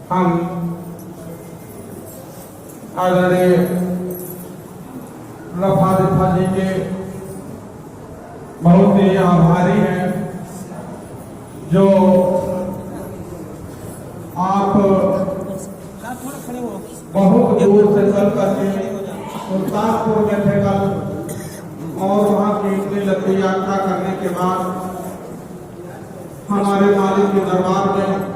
हम आदरणीय रफा जी के बहुत ही आभारी हैं जो आप बहुत दूर से चल करके सुल्तानपुर में थे कल और वहाँ की इतनी लंबी यात्रा करने के बाद हमारे मालिक के दरबार में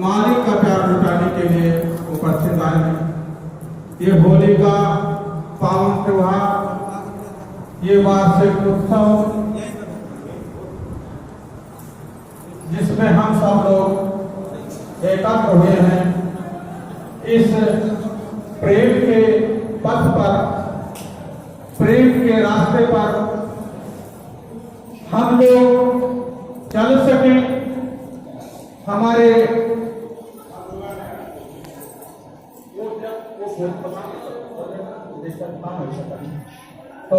मालिक का प्यार लुटाने के लिए उपस्थित आए हैं। ये होली का पावन त्योहार, ये वार्षिक उत्सव जिसमें हम सब लोग एकत्र हुए हैं, इस प्रेम के पथ पर, प्रेम के रास्ते पर हम लोग चल सके। हमारे तो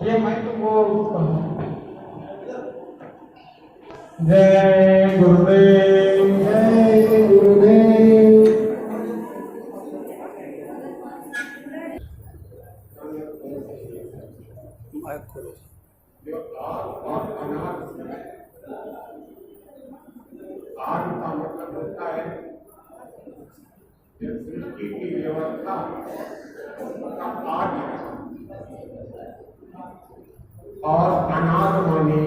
ये मैं तुमको जय गुरुदेव, जय गुरुदेव। आग का मतलब होता है सृष्टि की व्यवस्था का आग, और अनाद माने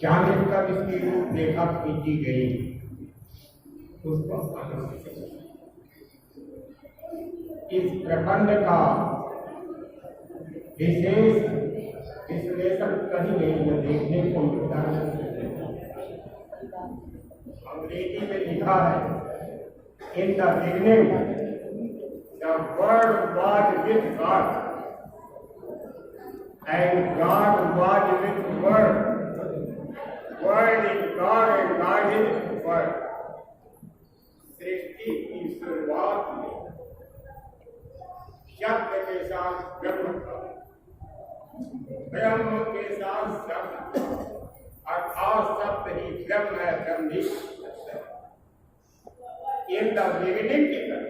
जाने कब इसकी रूपरेखा खींची गई उसको अनाद। इस प्रबंध का विशेष विश्लेषण कहीं नहीं देखने को मिलता है। अंग्रेजी में लिखा है, in the beginning the word was with God and God was with word, word is God and God is word. सृष्टि की शुरुआत में शब्द के साथ ब्रह्म था, ब्रह्म के साथ शब्द, अर्थात शब्द ही ब्रह्म है, ब्रह्म ही इन द बिगिनिंग की तरह।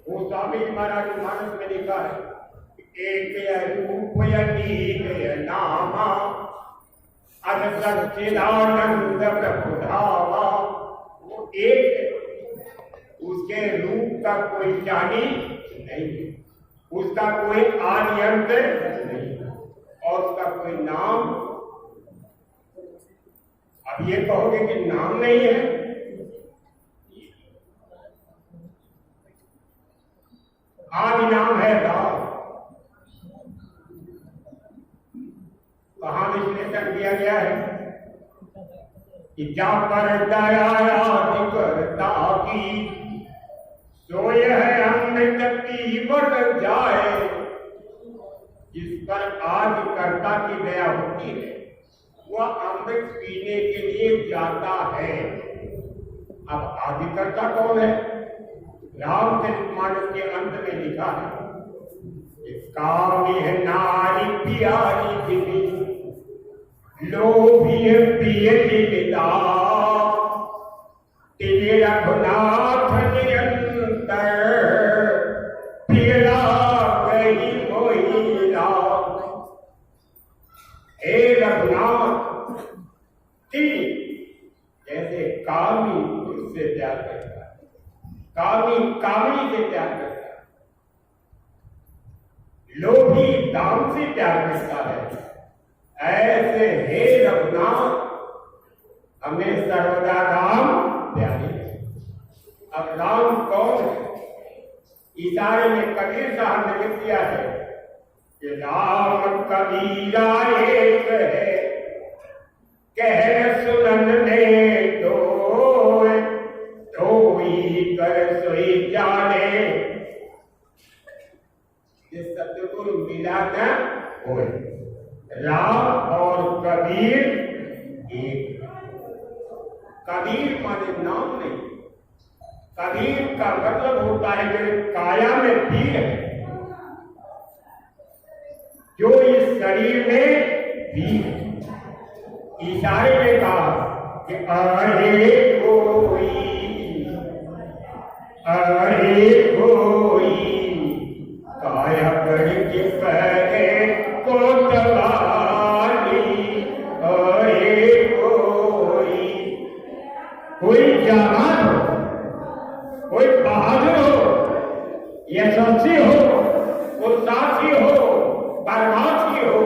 वो स्वामी जी महाराज मानस में लिखा है, एक रूप अनेक नामा अज सच्चिदानंद प्रभु धामा। वो एक है, उसके रूप का कोई जानी नहीं, उसका कोई आदि अंत नहीं, और उसका कोई नाम। अब ये कहोगे कि नाम नहीं है, आदि नाम है राम। कहां विश्लेषण किया गया है कि जा पर दया करता की सोय है अमृत पीवट जाए। जिस पर आदि कर्ता की दया होती है वह अमृत पीने के लिए जाता है। अब आदि कर्ता कौन है? रामचरितमानस के अंत में लिखा है, कामी है नारी प्यारी दिवी, लोभी प्रिय लिखता, तेरे रघुनाथ निरंतर, पीड़ा गई मोही राम। हे रघुनाथ, जैसे कामी उससे प्यार करता है, कामी कामी से प्यार करता है, लोभी दाम से प्यार करता है, ऐसे हे रघुनाथ हमें सर्वदा राम प्यारे। अब राम कौन है? इशारे में कबीर साहब ने लिख दिया है कि राम कबीरा एक है, कह सुनन ने धोई कर सोई जाने। ये सतगुरु मिला न होए, राम और कबीर एक। कबीर माने नाम नहीं, कबीर का मतलब होता है जो काया में पीर है, जो इस शरीर में पीर। इशारे में कहा कि अरे कोई काया करके पहले कोतवाली, अरे कोई जवान हो, कोई बहादुर हो, यशस्वी हो, उत्साही हो, परमार्थी हो,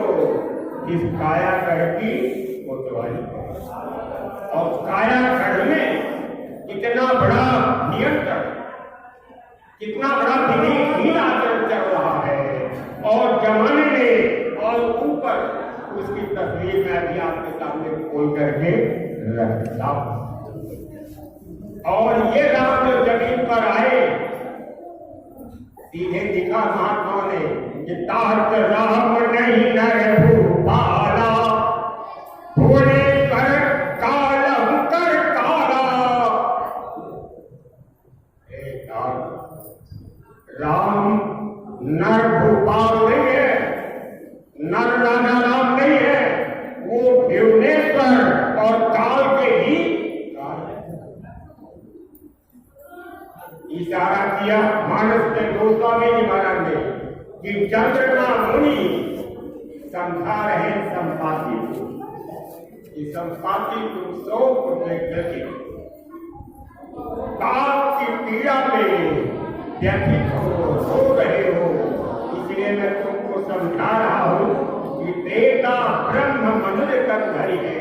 इस काया की कोतवाली। और काया में कितना बड़ा नियंत्रण, कितना बड़ा विधिहीन आचरण चल रहा है। और जमाने में और ऊपर उसकी तस्वीर मैं भी आपके सामने खोल करके रखता हूं। और ये राम जो जमीन पर आए, सीधे दिखा महात्मा ने कि तात राम नहीं नर भूपाला, भोले कर कालम कर काला। राम नर भूपाल नहीं है, नर राजा राम नहीं है, वो भुवनेश्वर और काल के ही इशारा किया मानस ने गोस्वामी जी महाराज ने कि चंद्रमा मुनि समझा रहे संपाति को, कि संपाति तुम सो गति काल की पीड़ा में व्यथित हो, सो रहे हो। इसलिए मैं तुमको समझा रहा हूं कि देवता ब्रह्म मनुष्य कर धरी है,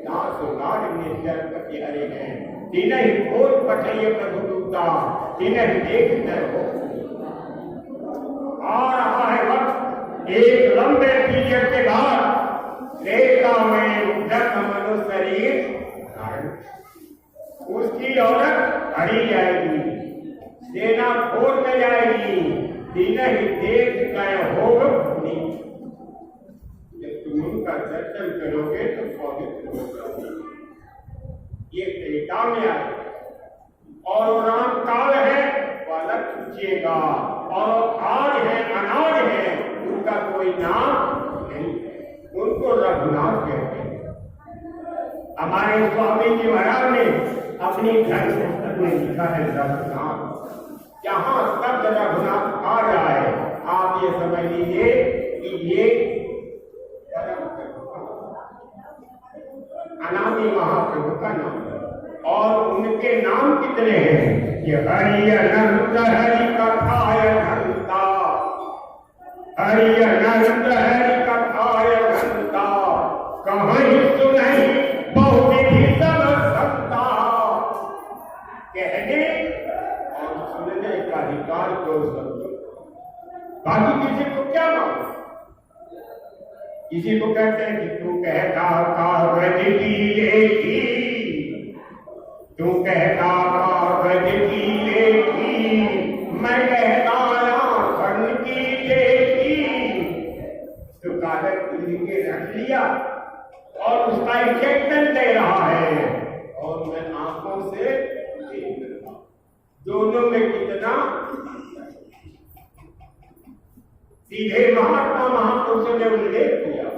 दासुगार निर्जरपति हरे हैं। तिन्हीं खोज पठिए प्रभु दूता, तिन्हीं देख कर हो। आ रहा है वक्त, एक लंबे पीरियड के बाद देवता में ब्रह्म मनुष्य शरीर उसकी औरत हरी जाएगी, सेना खोर में जाएगी, दिन ही देख गए हो। जब तुम उनका दर्शन करोगे तो पवित्र होगा। ये त्रेता में आए और राम काल है वो अलग पूछिएगा, और आज है अनाज है उनका कोई नाम नहीं है, उनको रघुनाथ कहते हैं। हमारे स्वामी जी महाराज ने अपनी धर्म पुस्तक में लिखा है रघुनाथ। जहां शब्द रघुनाथ आ जाए आप ये समझ लीजिए कि ये अनामी महाप्रभु का नाम है। और उनके नाम कितने हैं कि हरि अनंत हरि कथाय घंटा, हरि अनंत हरि कथाय घंटा, कहीं सुनहि बहुविधि सब संता। कहने और सुनने का अधिकार को समझो, बाकी किसी को क्या मालूम। किसी को कहते हैं कि तू कहता कागज की लेखी, तू कहता कागज की लेखी, मैं कहता आंखन की लेखी। तो कागज के रख लिया और उसका इंजेक्शन दे रहा है और मैं आंखों से देख रहा। दोनों में कितना सीधे महात्मा महापुरुषों ने उल्लेख किया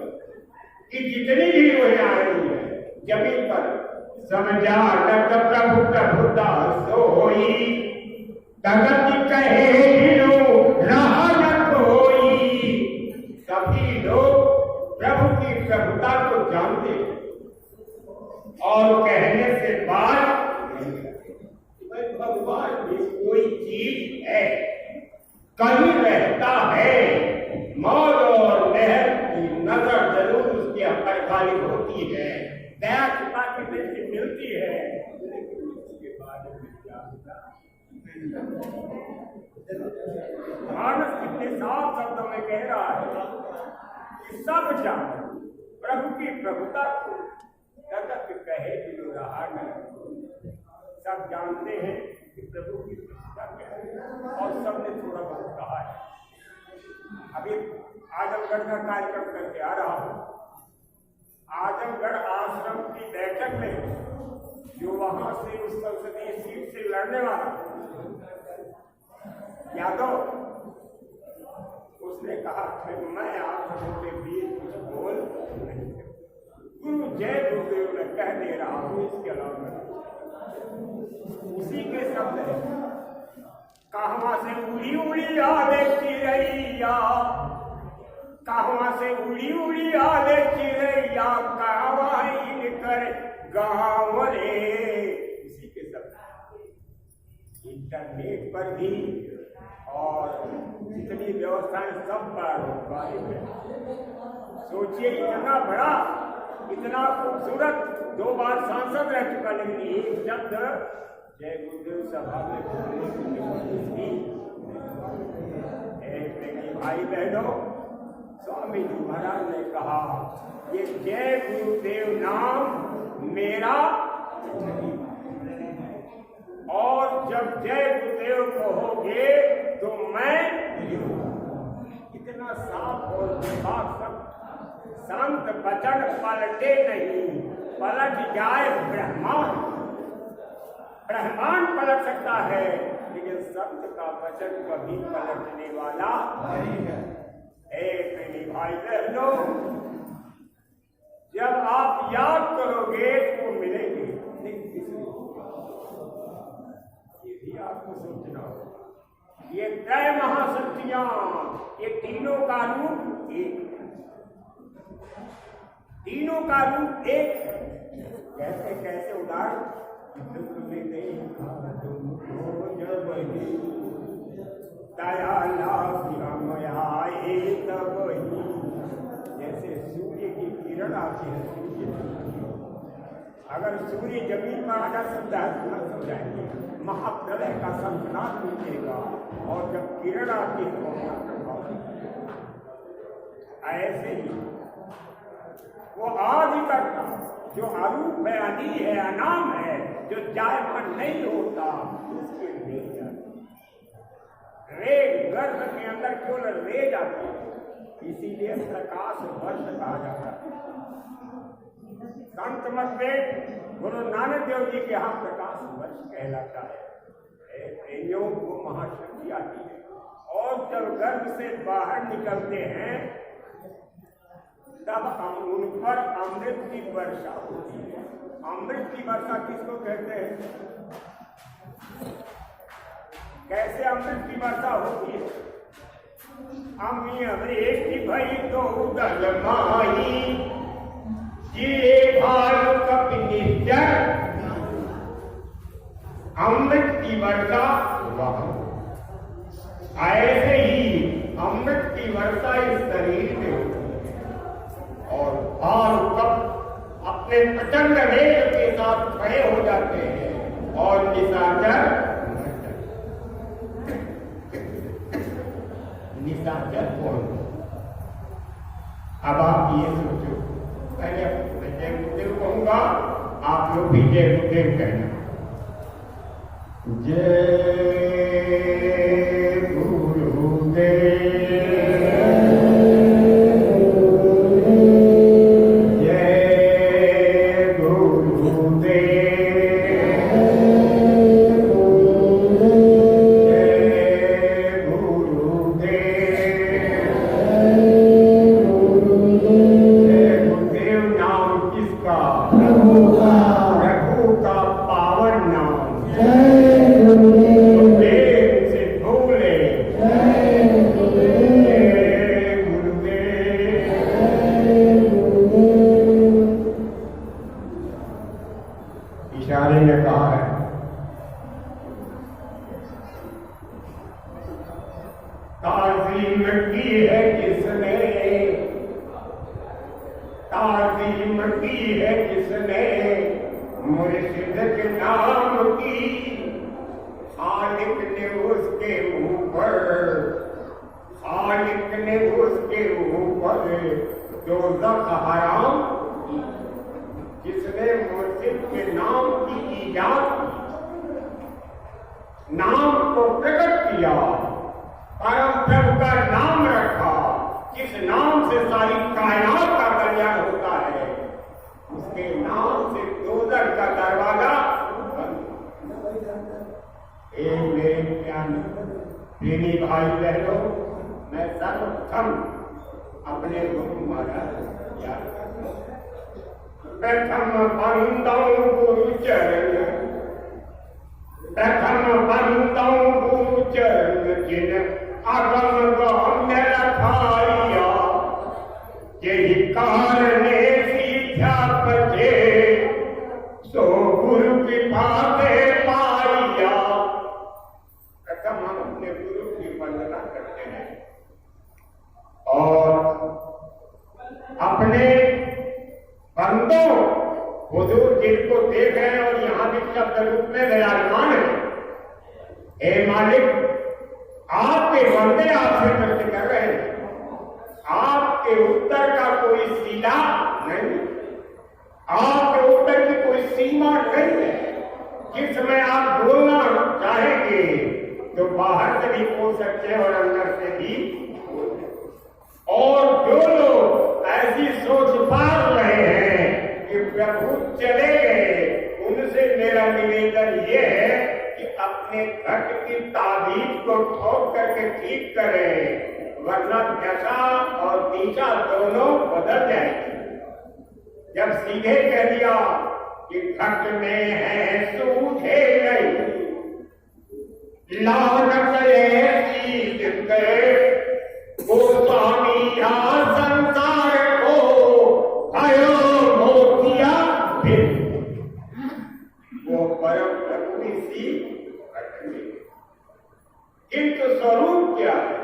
कि जितनी भी रोहें आ रही है जमीन पर, समझा तक प्रभु प्रभुदास सोई, तगत कहे दिलो रहा न कोई। सभी लोग प्रभु की प्रभुता को जानते और कहने से बात भगवान में कोई चीज है, कहीं रहता है, मौज और लहर की नजर जरूर उसके पर खाली होती है, दया कृपा की दृष्टि मिलती है, लेकिन उसके बाद मानस कितने साफ शब्दों में कह रहा है कि सब जान प्रभु की प्रभुता को जगत कहे दिलो रहा नहीं। सब जानते हैं कि प्रभु की प्रभुता क्या है और सबने थोड़ा बहुत कहा है। अभी आजमगढ़ का कार्यक्रम करके आ रहा हूं। आजमगढ़ आश्रम की बैठक में जो वहां से उस संसदीय सीट से लड़ने वाला यादव, उसने कहा कि मैं आप लोगों के बीच कुछ बोल नहीं, गुरु जय गुरुदेव मैं कह दे रहा हूं, इसके कहवा से उड़ी उड़ी आले चिड़ैया, कहवा से उड़ी उड़ी आले चिड़ैया, कहवा इनकर गाँव रे। इसी के शब्द इंटरनेट पर भी और जितनी व्यवस्थाएं सब पर सोचिए, इतना बड़ा इतना खूबसूरत 2 बार सांसद रह चुका, लेकिन एक शब्द जय गुरुदेव सभा में बोलने की जरूरत थी। भाई बहनों, स्वामी जी महाराज ने कहा ये जय गुरुदेव नाम मेरा, और जब जय गुरुदेव कहोगे तो मैं। इतना साफ और विभाग सब संत वचन पलटे नहीं, पलट जाए ब्रह्मांड। ब्रह्मांड पलट सकता है, लेकिन संत का वचन कभी पलटने वाला नहीं है। एक भाई बहनों, जब आप याद करोगे तो मिलेंगे, ये भी आपको सोचना होगा। ये त्रय महाशक्तियां, ये तीनों का रूप एक, तीनों का रूप एक। कैसे कैसे उदाहरण, दया जैसे सूर्य की किरण आती है, अगर सूर्य जमीन पर आकर समझाएंगे, महाप्रलय का संकनाद मिलेगा, और जब किरण आती है ऐसे ही वो आदि करता जो अरूप बयानी है, अनाम है, जो जायमान नहीं होता, उसके रेग गर्भ के अंदर केवल रेग आती है, इसीलिए प्रकाश वर्ष कहा जाता है। संत मत में गुरु नानक देव जी के यहाँ प्रकाश वर्ष कहलाता है। प्रेमियों को महाशक्ति आती है, और जब गर्भ से बाहर निकलते हैं तब उन पर अमृत की वर्षा होती है। अमृत की वर्षा किसको कहते हैं? कैसे अमृत की वर्षा होती है? अमी अमृत की भई तो उदल माही, जिए भालू कपि निर्जर। अमृत की वर्षा ऐसे ही अमृत की वर्षा इस शरीर में होती है, और भालू कप अपने प्रचंड वेग के साथ खड़े हो जाते हैं, और निशाचर कौन? अब आप ये सोचो, पहले जय गुरुदेव कहूंगा, आप लोग भी जय गुरुदेव कहना। जय गुरुदेव, इशारे ने कहा है, ताज़ीम की है किसने, ताज़ीम की है किसने मुर्शिद के नाम की। खालिक ने उसके ऊपर, खालिक ने उसके ऊपर दोज़ख हराम की। जिसने मुर्शिद के नाम की ईजाद की, नाम को प्रकट किया, परम प्रभु का नाम रखा, जिस नाम से सारी कायनात का कल्याण होता है, उसके नाम से दोज़ख का दरवाजा बंद। मेरे प्रेमी भाई बहनों, मैं सर्वप्रथम अपने गुरु महाराज याद करता हूं। प्रथम बंदौ गुरु चरण, प्रथम बंदौ गुरु चरण, अगम गम्य रखाइया यही कारणे सीधा बचे सो गुरु कृपा से पाइया। प्रथम हम अपने गुरु की वंदना करते हैं और अपने बंदों हुजूर जिनको देख रहे हैं और यहाँ भी शब्द रूप में विराजमान है, हे मालिक आपके बंदे आपसे प्रश्न कर रहे हैं, आपके उत्तर का कोई सीधा नहीं, आपके उत्तर की कोई सीमा नहीं है। जिसमें आप बोलना चाहेंगे तो बाहर से भी बोल सकते हैं और अंदर से भी बोल सकते। और जो लोग ऐसी सोच पाल रहे हैं कि प्रभु चले गए, उनसे मेरा निवेदन ये है कि अपने घट की ताबीज को ठोक करके ठीक करें, वरना दशा और दिशा दोनों बदल जाएगी। जब सीधे कह दिया कि घट में है सूझे नहीं, लानत ऐसी गए गोस्वामी या संसार को भयो मोतिया फिर वो परम प्रकृति सी घट में, किंतु स्वरूप क्या है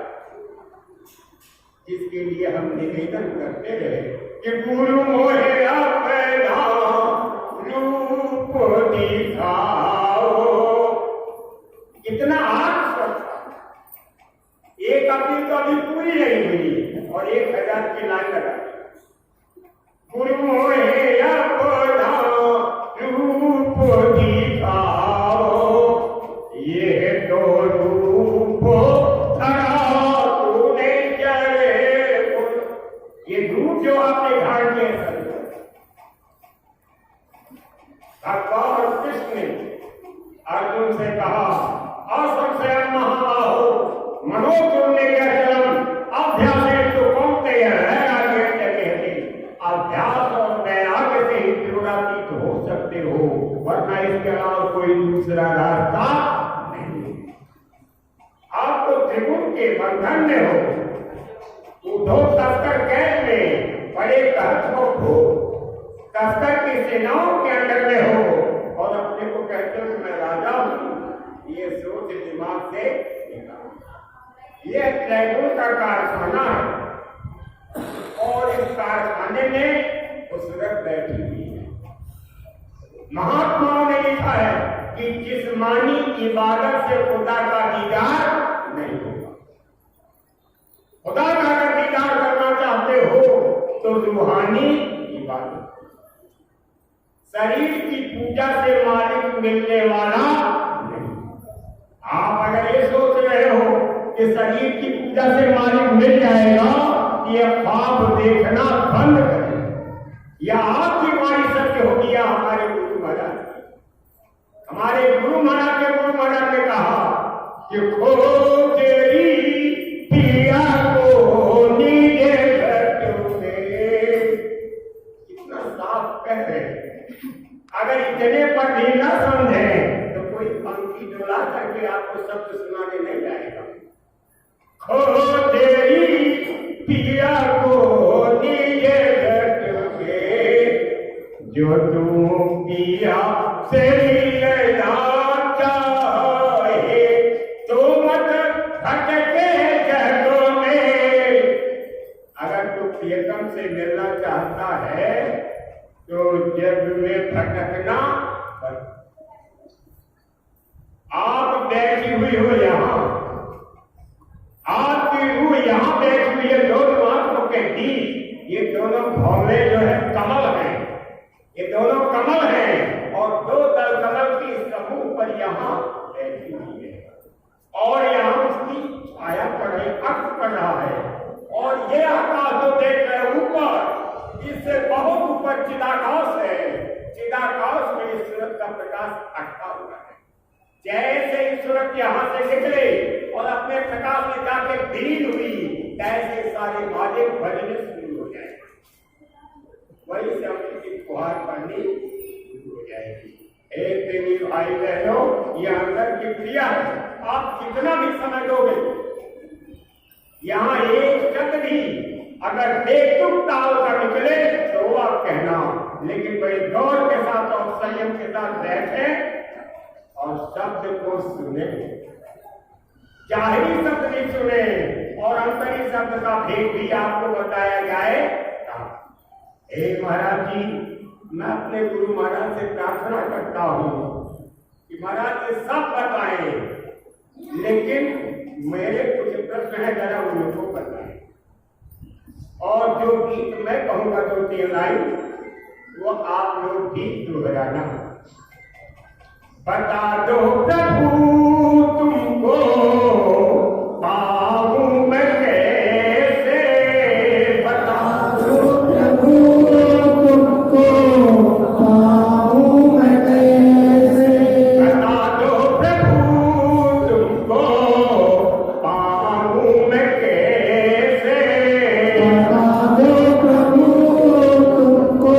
जिसके लिए हम निवेदन करते रहे कि गुरु मोहे अपना रूप दिखाओ। इतना एक अपनी तो अभी पूरी नहीं हुई और 1000 की लाइन लगा। गुरु मोहे अपना रूप दिखाओ, ये तो रूप तूने चले, ये रूप जो आपने धारण किए भगवान कृष्ण ने अर्जुन से कहा, असंशयम महाबाहो मनोजुर्ने चलम अभ्यास तो कौनते अभ्यास और वैराग्य से ही त्रिगुणातीत हो सकते हो, वरना इसके अलावा कोई दूसरा रास्ता नहीं। आपको त्रिगुण के बंधन में हो, उद्धव तस्कर कैद में बड़े कहत हो, तस्कर की सेनाओं के अंडर में हो और अपने को कहते हो कि मैं राजा हूं, ये सोच दिमाग से निकालो। ये त्रिगुण का कारखाना है और इस कारखाने में वो सूरत बैठी हुई है। महात्माओं ने लिखा है कि जिस्मानी इबादत से खुदा का दीदार नहीं होगा। खुदा का अगर दीदार करना चाहते हो तो रूहानी इबादत, शरीर की पूजा से मालिक मिलने वाला नहीं। आप अगर ये सोच रहे हो कि शरीर की पूजा से मालिक मिल जाएगा, ये ख्वाब देखना बंद करें। या आपकी वाणी सत्य होगी या हमारे गुरु महाराज, हमारे गुरु महाराज के गुरु महाराज ने कहा कि खोजेरी पिया को नीले इतना साफ कह रहे। अगर इतने पर भी न समझे तो कोई पंक्ति डोला करके आपको शब्द सुनाने नहीं जाएगा। खोजेरी पिया को नीले जो तू पिया से लेना चाहे तो मत भटके जगों में। अगर तू प्रियतम से मिलना चाहता है तो जग में भटकना। आप बैठी हुई हो यहाँ, आपकी रूह यहाँ बैठी हुई है, दोनों आंखों के बीच ये दोनों भौले जो है कमल है, ये दोनों कमल हैं और दो दल कमल की समूह पर यहाँ बैठी हुई है और यहाँ उसकी छाया पड़ रही, अक्ष पड़ रहा है। और ये आकाश जो देख रहे ऊपर, इससे बहुत ऊपर चिदाकाश है। चिदाकाश में इस सूरज का प्रकाश अटका हुआ है। जैसे इस सूरज यहाँ से निकले और अपने प्रकाश में जाके विलीन हुई, ऐसे सारे बाजे बजने शुरू हो जाएंगे, वही से अमृत की फुहार पड़नी शुरू हो जाएगी। एक देवी भाई बहनों, ये अंदर की क्रिया है। आप कितना भी समझोगे यहाँ एक शब्द भी अगर बेतुक ताल का निकले तो आप कहना, लेकिन बड़ी गौर के साथ और संयम के साथ बैठे और शब्द को सुने, जाहिरी शब्द भी सुने और अंतरी शब्द का भेद भी आपको बताया जाए। हे महाराज जी, मैं अपने गुरु महाराज से प्रार्थना करता हूँ कि महाराज ये सब बताएं, लेकिन मेरे कुछ प्रश्न है, जरा उनको बताएं। और जो गीत मैं कहूंगा 2-3 लाइन वो आप लोग भी दोहराना। बता दो प्रभु तुमको पाऊं मैं कैसे, बता दो प्रभु तुमको पाऊं मैं कैसे, बता दो प्रभु तुमको पाऊं मैं कैसे, बता दो प्रभु तुमको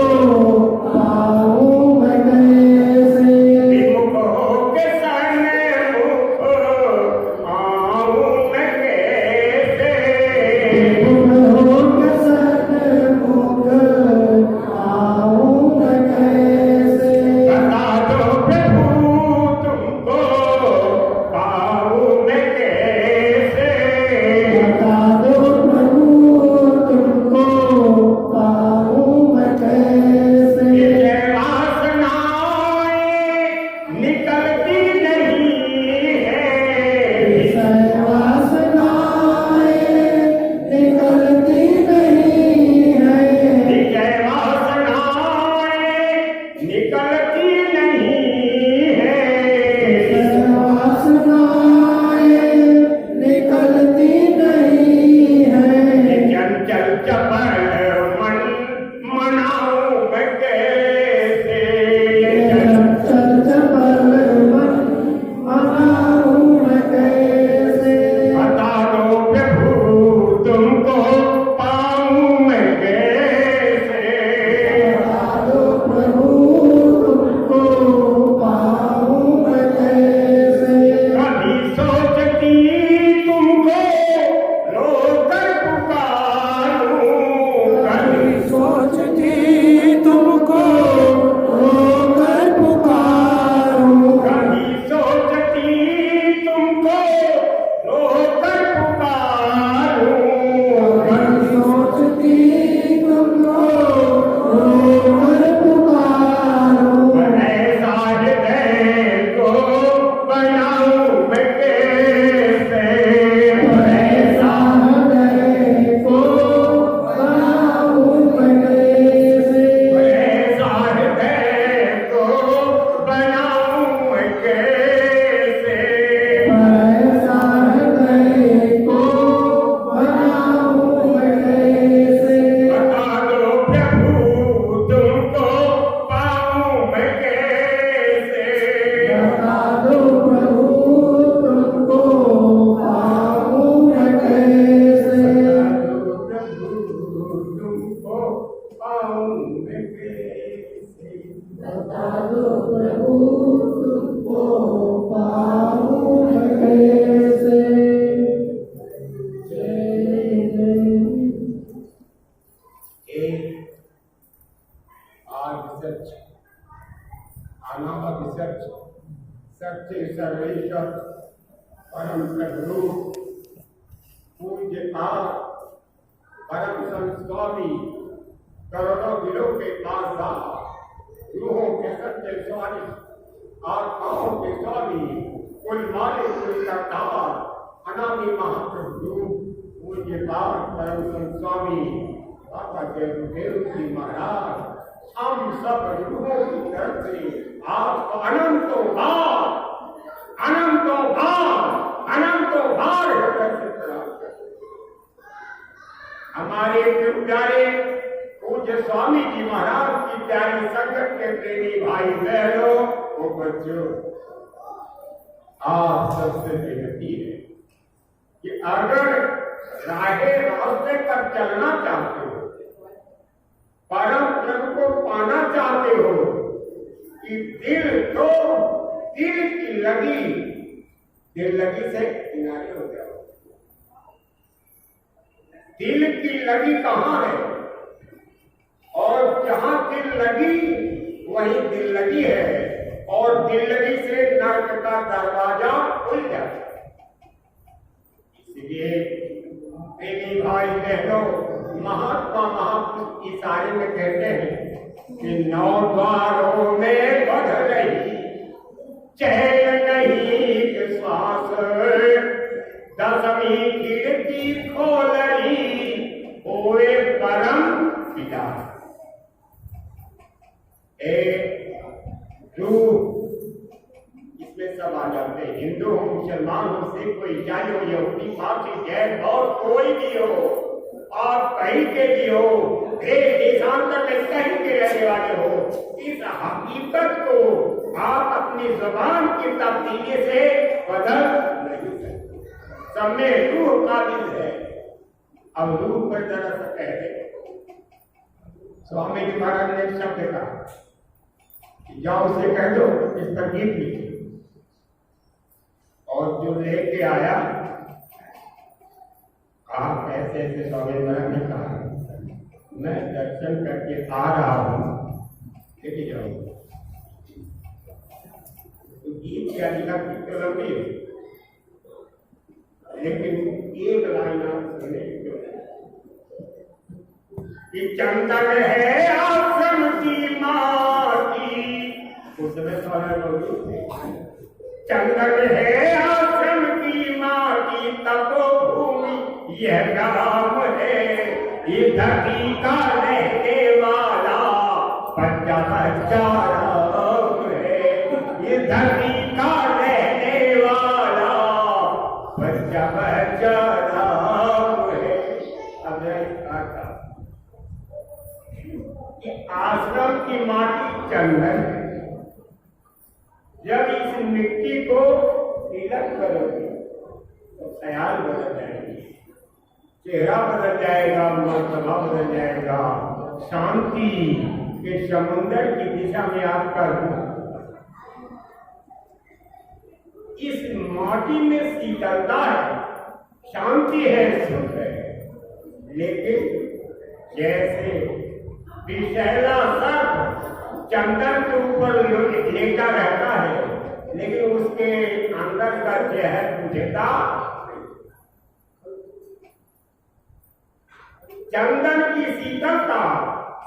पाऊं मैं कैसे, विमुख होके सन्मुख आऊं मैं कैसे, विमुख होके सन्मुख आऊं मैं कैसे, बता दो प्रभु तुमको पाऊं मैं कैसे, बता दो प्रभु तुमको पाऊं मैं कैसे, ये वासनाएं निकलती नहीं है, विषय वासनाएं निकलती नहीं है, विषय वासनाएं निकलती नहीं है, विषय वासनाएं निकलती नहीं है, चंचल चपल मन मनाऊं मैं कैसे, चंचल चपल मन मनाऊं मैं कैसे, बता दो प्रभु तुमको पाऊं मैं कैसे, बता दो प्रभु तुमको पाऊं मैं कैसे, कभी सोचती तुमको रोकर पुकारूं, कभी सोचती तुमको रोकर पुकारूं, कभी सोचती तुमको रोकर पुकारूं, कभी सोचती तुमको रोकर पुकारूं, ऐसा हृदय को बनाऊं मैं कैसे, ऐसा हृदय को बनाऊं मैं कैसे, ऐसा हृदय को बनाऊं मैं कैसे, ऐसा हृदय को बनाऊं मैं कैसे, बता दो प्रभु तुमको पाऊं मैं कैसे, बता दो प्रभु तुमको पाऊं मैं कैसे, बता दो प्रभु तुमको पाऊं मैं कैसे, बता दो प्रभु तुमको पाऊं मैं कैसे। रिसर्च आनावा रिसर्च सत्य सर्वेश्वर परम प्रभु पूज्य परम संत स्वामी करोड़ों दिलों के पासदार रूहों के सत्य स्वामी आत्माओं के स्वामी कुल मालिक कुल करतार अनादि महाप्रभु पूज्य परम संत स्वामी बाबा देव जी महाराज हम सब रूहों की तरफ से आपको अनंतों बार हृदय से प्रणाम करते हैं। हमारे प्यारे पूज्य स्वामी जी महाराज की प्यारी संगत के प्रेमी भाई बहनों और बच्चों, आप सबसे विनती है कि अगर रास्ते पर चलना चाहते हो, परम प्रभु को पाना चाहते हो, कि दिल की लगी से किनारे हो जाओ। दिल की लगी कहाँ है, और जहां दिल लगी वहीं दिल लगी है, और दिल लगी से नर्क का दरवाजा खुल जाता है। इसलिए प्रेमी भाई बहनों, महात्मा महापुरुष इशारे में कहते हैं कि 9 द्वारों में बढ़ रही चैन नहीं श्वास, 10वीं खिड़की खोल रही होए परम पिता। इसमें सब आ जाते हैं, हिंदू हो, मुसलमान हो, सिख हो, ईसाई हो, यहूदी, पारसी, जैन और कोई भी हो, आप कहीं के भी हो, देश देशांतर में कहीं के रहने वाले हो, इस हकीकत को आप अपनी जुबान की तब्दीली से बदल नहीं सकते। सब में रूह काबिल है। अब रूह पर जरा सा कहते, स्वामी जी महाराज ने एक शब्द कहा, जाओ उसे कह दो इस पर गीत लिखे, और जो लेके आया आप ऐसे ऐसे स्वामी महाराज ने कहा, मैं दर्शन करके आ रहा हूं, लेके जाओ। तो गीत क्या लिखा की लंबी है, लेकिन एक लाइन आप सुने कि चंदन है आश्रम की माटी, उसमें सारा मौजूद है। चंदन है आश्रम की माटी, तपोभूमि यह ग्राम है, ये धरती का रहने वाला बच्चा बच्चा राम है, ये धरती का रहने वाला बच्चा बच्चा राम है। अब आश्रम की माटी चंदन है, जब इस मिट्टी को तिलक करोगे तो ख्याल बदल जाएगी, चेहरा बदल जाएगा, मर्तबा बदल जाएगा, शांति के समुद्र की दिशा में आपका रुख। इस माटी में शीतलता है, शांति है, सुख है, लेकिन जैसे विषैला सर्प चंदन के ऊपर लेटा रहता है, लेकिन उसके अंदर का जहर बुझता। चंदन की शीतलता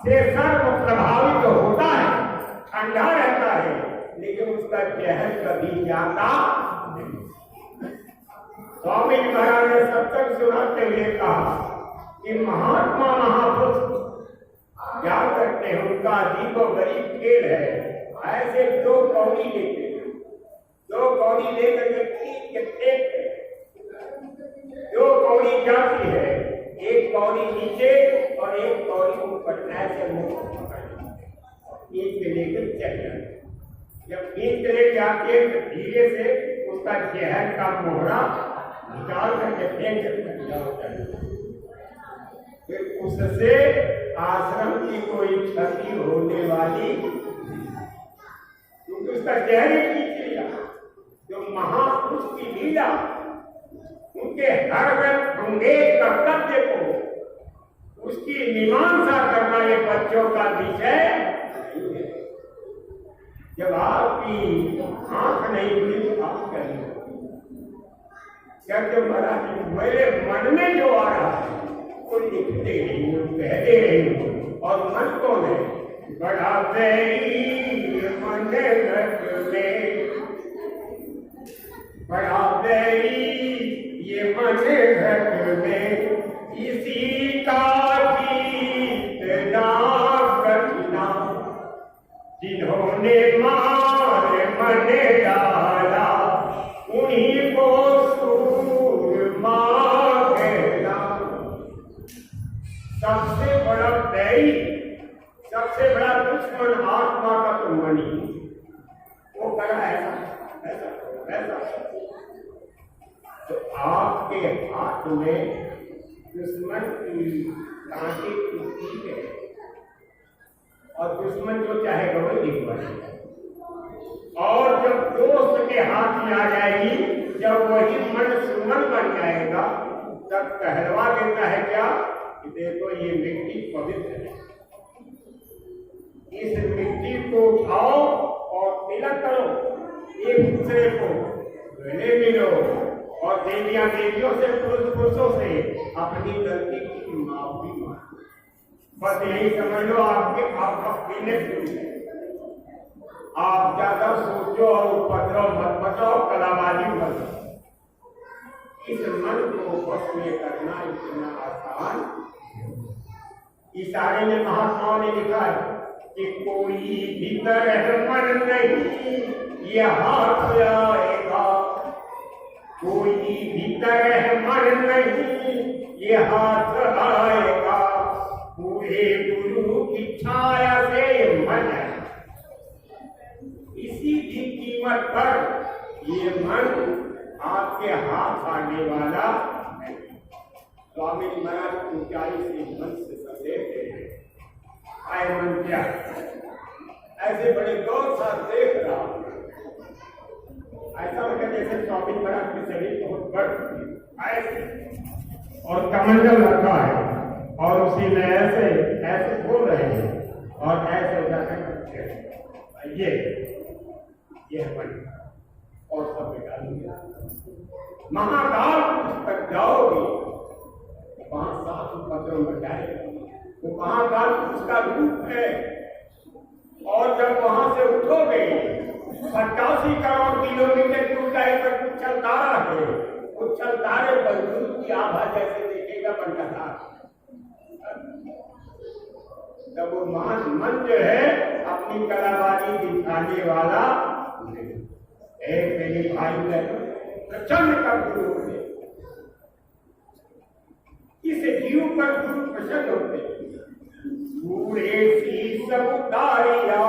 से सर्प प्रभावित होता है, ठंडा रहता है, लेकिन उसका जहर कभी जाता नहीं। स्वामी महाराज ने सत्संग सुनाते हुए कहा कि महात्मा महापुरुष याद करते हैं, उनका अजीब और गरीब खेल है। ऐसे 2 कौड़ी लेते हैं, 2 कौड़ी लेकर के खींच के फेंकते, 2 कौड़ी जाती है, एक कौड़ी नीचे और एक कौड़ी ऊपर, ऐसे मुंह खींच के लेकर चल जाते। जब खींच के लेके आते हैं तो धीरे से उसका जहर का मोहरा निकाल करके फेंक सकते, फिर उससे आश्रम की कोई क्षति होने वाली, क्योंकि उसका जहर खींच लिया। जो महापुरुष की लीला, उनके हर होंगे कर्तव्य को उसकी मीमांसा करना ये बच्चों का विषय नहीं है। जब आपकी आंख नहीं हुई तो आप करेंगे क्या? महाराज मेरे मन में जो आ रहा है वो लिखते नहीं हो, कहते नहीं हो, और मन कौन है? बड़ा बैरी मन घट में, बड़ा बैरी ये मन घट में, इसी का गीत ना कठिना, जिन्होंने मार मन डाला उन्हीं को सूरमा कहना। सबसे बड़ा बैरी, सबसे बड़ा दुश्मन आत्मा का तो मन ही, वो करा ऐसा ऐसा ऐसा। तो आपके हाथ में दुश्मन की कांटे की तीर है, और दुश्मन जो चाहेगा वो लिखवाएगा, और जब दोस्त के हाथ में आ जाएगी, जब वही मन सुमन बन जाएगा, तब कहलवा देता है क्या कि देखो ये मिट्टी पवित्र है, इस मिट्टी को उठाओ और तिलक करो, एक दूसरे को गले मिलो और देवियां देवियों से पुरुष पुरुषों से अपनी गलती की माफी मांगो। बस यही समझ लो आपका पीने शुरू है। आप ज्यादा सोचो और उपद्रव मत बचाओ, कलाबाजी मत। इस मन को बस में करना इतना आसान। इशारे में महात्माओं ने लिखा है कि कोई भीतर मन नहीं ये हाथ आएगा, कोई भीतर मन नहीं ये हाथ आएगा, पूरे गुरु की छाया से मन है, इसी की कीमत पर ये मन आपके हाथ आने वाला है। स्वामी जी महाराज ऊंचाई से मन से संदेश दे रहे आए मन क्या ऐसे बड़े गौर साथ देख रहा हूं, ऐसा लगा जैसे स्वामी महाराज के शरीर बहुत बड़ ऐसे और कमंडल रखा है और उसी में ऐसे ऐसे बोल रहे हैं और ऐसे जाकर ये मन और सब निकालेंगे। महाकाल तक जाओगे वहां सात उपद्रव बचाएगा, वो महाकाल उसका रूप है। और जब वहां से उठोगे 85 करोड़ किलोमीटर की ऊंचाई पर उछल तारा है, उछल तारे पर गुरु की आभा जैसे देखेगा बनता था। तब वो महान मन जो है अपनी कलाबाजी दिखाने वाला एक मेरे भाई बहन प्रचंड का गुरु होते, इस जीव पर गुरु प्रसन्न होते। पूरे शीश उतारिया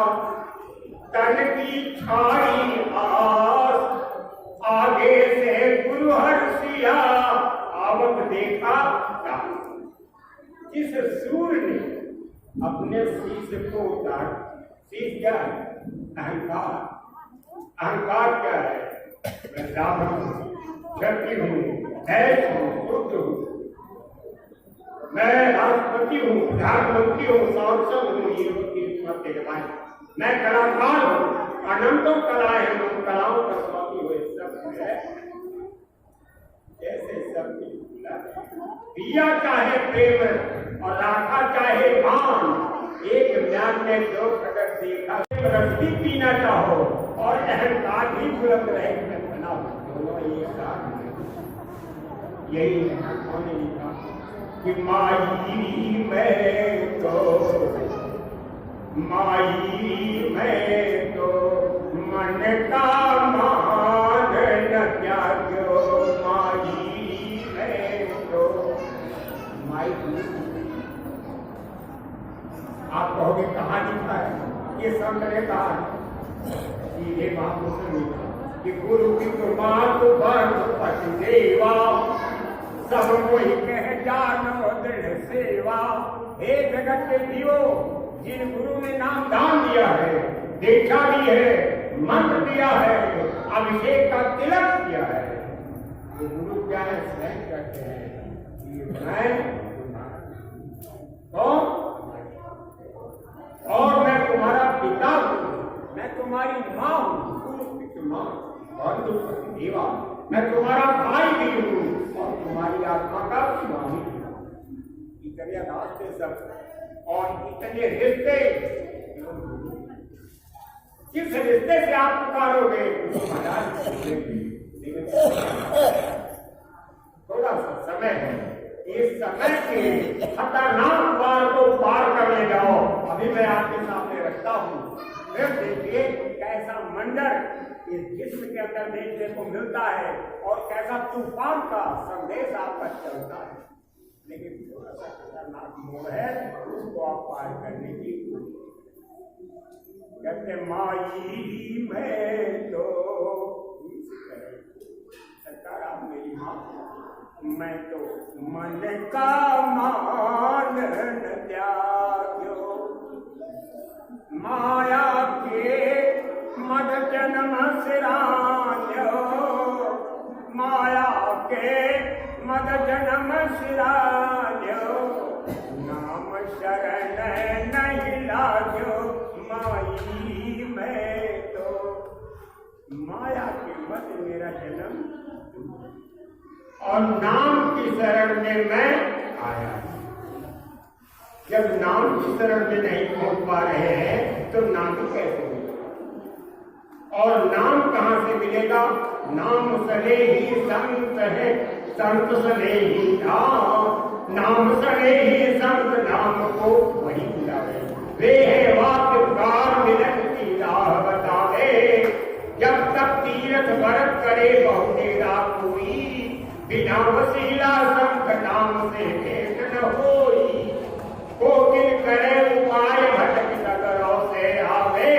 तन की छाई आस, आगे से गुरु हर्षिया आवत देखा। जिस सूर्य ने अपने शीश को उतार, शीश क्या है? अहंकार। अहंकार क्या है? मैं ब्राह्मण हूँ, क्षत्रिय हूँ, ऐश हूँ, शुद्ध हूँ, मैं राष्ट्रपति हूँ, प्रधानमंत्री हूँ, सांसद हूँ, ये होती है। मैं कलाकार हूँ, अनंतों कलाएं हूँ, कलाओं का स्वामी हुए सब है। ऐसे सब दिया चाहे प्रेम और राखा चाहे भान, एक ज्ञान ने दो प्रकट देखा। रस्सी पीना चाहो और अहंकार भी बुलंद रहे बना, दोनों एक साथ। यही उन्होंने लिखा कि माई मैं तो मन का मान न त्याग्यो, माई मैं तो माई। आप कहोगे कहाँ लिखा है? ये संत ने कहा सीधे महापुरुष ने लिखा कि गुरु की कृपा तो पति देवा, सब कोई कह जानो दृढ़ सेवा। हे जगत के जीवो, जिन गुरु ने नाम दान दिया है, देखा भी है, मंत्र दिया है, अभिषेक का तिलक किया है, तो गुरु क्या है? स्वयं कहते हैं कि मैं और मैं तुम्हारा पिता हूँ, मैं तुम्हारी माँ हूँ, और देवा, मैं तुम्हारा भाई भी हूँ और तुम्हारी आत्मा का स्वामी हूँ। इतने रास्ते सब और इतने रिश्ते, किस रिश्ते से आप पुकारोगे? थोड़ा सा समय है, इस समय के खतरनाक द्वार को पार कर ले जाओ। अभी मैं आपके सामने रखता हूँ, फिर देखिए कैसा मंडल इस जिस्म के अंदर देखने को मिलता है और कैसा तूफान का संदेश आपका चलता है। लेकिन थोड़ा सा खतरनाक मोड़ है, उसको आप पार करने की कहते माई मैं तो सरकार आप मेरी माँ, मैं तो मन का मान न त्याग्यो, माया के मद जन्म सिरान्यो, माया के मद जन्म सिराजो, नाम शरण नहीं लाजो, माई मैं तो माया के मत मेरा जन्म, और नाम की शरण में मैं आया। जब नाम की शरण में नहीं पहुंच पा रहे हैं तो नाम कैसे मिलेगा? और नाम कहां से मिलेगा? नाम सने ही संत है, संत सने ही नाम, नाम सने ही संत, नाम को वही मिलावे। वे है वाक्यकार मिलन की राह बतावे, जब तक तीर्थ व्रत करे बहुतेरा कोई, बिना वसीला संत नाम से भेंट न होई। कोकिल करे उपाय भटक नगरों से आवे,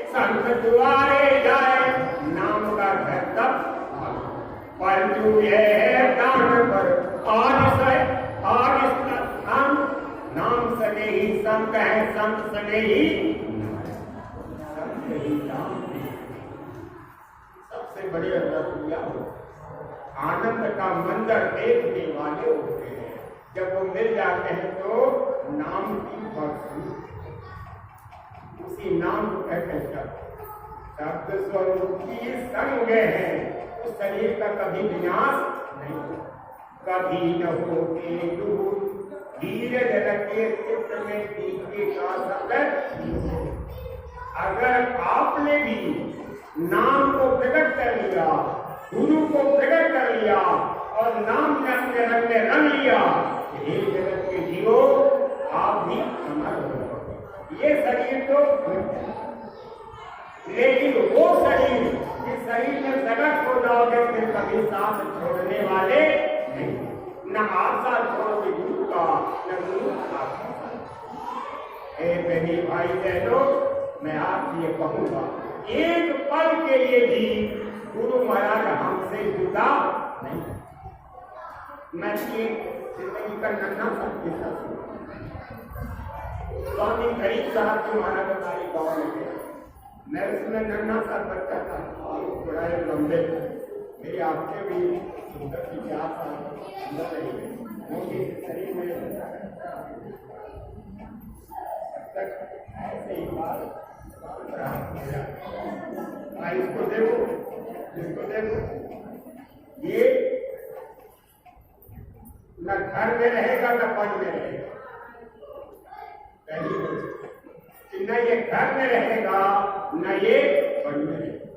संत द्वारे जाए नाम का घर तक, परंतु ये है प्राण पर आज हम नाम सने ही संत है, संत सने ही नाम। सबसे बड़े रसोइया आनंद का मंदिर देखने वाले होते हैं। जब वो मिल जाते हैं तो नाम की बरसी, उसी नाम को कहते हैं शब्द स्वरूप की संग है, उस शरीर का कभी विनाश नहीं, कभी न होते दूर, धीरज रखे चित्त में दीपे का शब्द। अगर आपने भी नाम को प्रकट कर लिया, गुरु को प्रकट कर लिया और नाम ने अपने रंग में रंग लिया, हे जगत के जीवो आप भी अमर हो। ये शरीर तो, लेकिन वो शरीर, इस शरीर में जगत हो जाओगे फिर कभी सांस छोड़ने वाले नहीं, न आप साथ छोड़ोगे गुरु का, न गुरु आपका साथ। हे बहनी भाई बहनों, मैं आपसे ये कहूंगा, एक पल के लिए भी गुरु महाराज हमसे जुदा नहीं। मैं जिंदगी का नन्हा सा किस्सा स्वामी गरीब साहब की महाराज हमारी गाँव में थे। मैं उसमें नन्हा सा बच्चा था और बड़ा लंबे थे, मेरी आपके भी सुंदर की चार साल शरीर में ऐसे ही बात। इसको देखो, इसको देखो, ये न घर में रहेगा न पद में रहेगा। न ये घर में रहेगा न ये पद में रहेगा।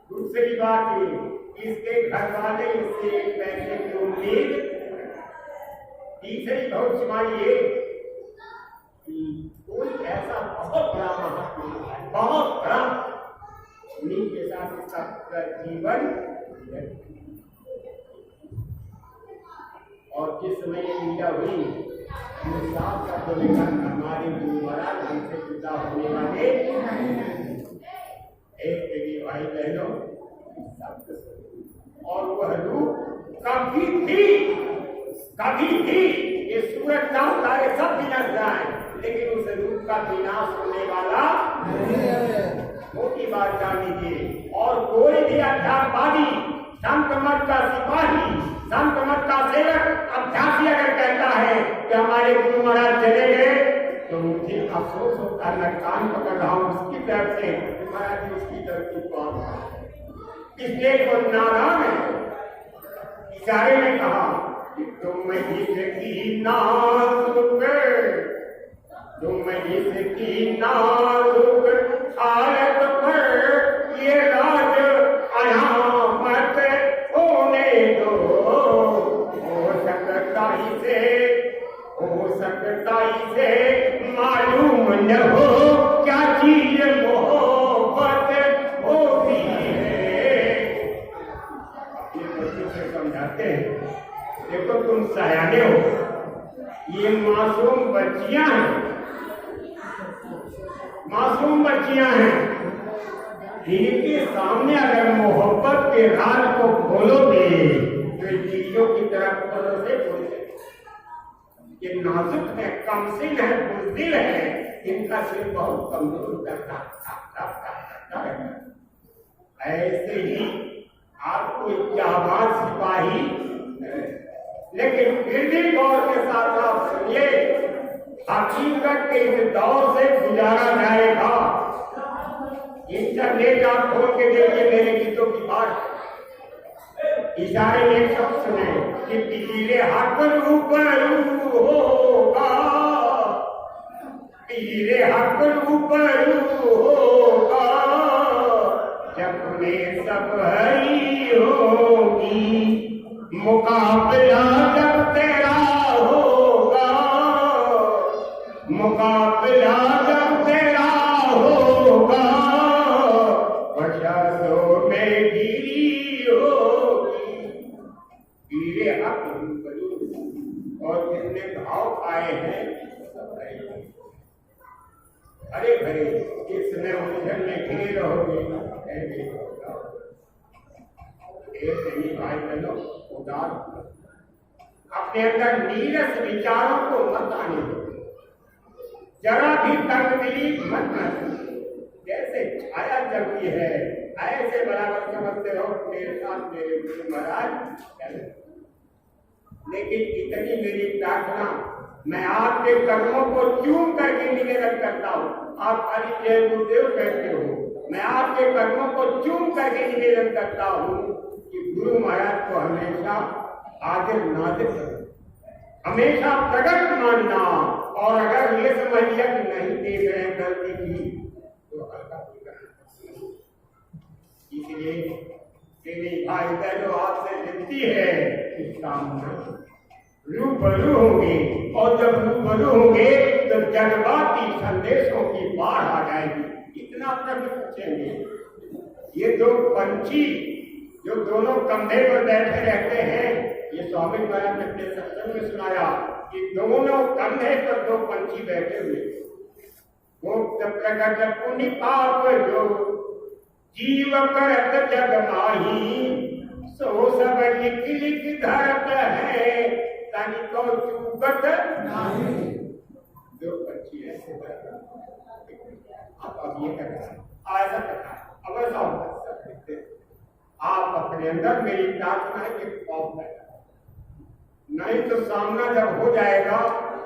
दूसरी बात ये, इसके घर वाले इससे एक पैसे की उम्मीद। तीसरी भविष्यवाणी ये, कोई ऐसा बहुत बड़ा महात्मा है, बहुत बड़ा, उन्हीं के साथ इसका जीवन। और जिस समय ये लीला हुई, साफ का तो लेकर हमारे गुरु महाराज हमसे जुदा होने वाले एक मेरी भाई बहनों, और वह रूप कभी भी ये सूरज चांद तारे सब विनाश जाए, लेकिन उस रूप का विनाश होने वाला मोटी बात जान लीजिए। और कोई भी अध्यात्मवादी, संत मत का सिपाही, संत मत का सेवक, अभ्यासी अगर कहता है कि हमारे गुरु महाराज चले गए, तो मुझे अफसोस होता है, मैं कान पकड़ रहा हूं उसकी तरफ से, महाराज उसकी तरफ की बात। इसलिए को नारायण है, इशारे में कहा कि तुम जिसकी नाजुक, तुम जिसकी नाजुक हालत पर ये राज अनामत होने दो, हो सकता इसे मालूम न हो क्या चीज मोहब्बत होती है। ये बच्चों से समझाते हैं, देखो तुम सयाने हो, ये मासूम बच्चियां हैं, मासूम बच्चियां हैं, इनके सामने अगर मोहब्बत के राज को खोलोगे तो चीजों की तरफ से खोल सकते। ये नाजुक है, कमसिन है, बुज़दिल है, इनका सिर बहुत कमजोर करता है। ऐसे ही आपको जाबाज सिपाही लेकिन फिर भी गौर के साथ आप सुनिए, हकीकत के इस दौर से गुजारा जाएगा। इंटरनेट आप खोल के देखिए मेरे गीतों की बात, इशारे एक शब्द सुने कि पीले हाथ ऊपर होगा, पीले हाथ ऊपर होगा, जब में सब हरी होगी, मुकाबला जब तेरा होगा, मुकाबला जब तेरा होगा, बरसातों में गिरी होगी, पीले हाथ ऊपर, और जितने भाव आए हैं सब रहेंगे। अरे भरे इसमें उलझन में घिरे रहोगे, भाई बहनों उदार अपने अंदर नीरस विचारों को मत आने दो, जरा भी तंगदिली मत कर, जैसे छाया चलती है ऐसे बराबर समझते रहो मेरे साथ मेरे गुरु महाराज। लेकिन इतनी मेरी प्रार्थना, मैं आपके कदमों को चूम करके निवेदन करता हूँ। आप खाली जय गुरुदेव कहते हो, मैं आपके कदमों को चूम करके निवेदन करता हूँ कि गुरु महाराज को हमेशा हाजिर नाजिर हमेशा प्रकट मानना, और अगर ये समझ लिया कि नहीं देख रहे हैं गलती की तो हल्का करना। इसलिए मेरे भाई बहनों आपसे विनती है इस काम में रूबरू होंगे, और जब रूबरू होंगे तो जज्बाती संदेशों की बाढ़ आ जाएगी। इतना प्रश्न पूछेंगे, ये दो पंछी जो दोनों कंधे पर बैठे रहते हैं, ये स्वामी महाराज ने अपने सत्संग में सुनाया कि दोनों कंधे पर दो पंछी बैठे हुए, वो प्रकट पुण्य पाप जो जीव करत जग माही, सो सब लिख लिख धरत है, ताकि को चूकत नहीं। दो पंछी ऐसे आप अब ये कर रहे हैं, ऐसा करना है, अब ऐसा होता है। आप अपने अंदर मेरी प्रार्थना है कि खौफ पैदा, नहीं तो सामना जब हो जाएगा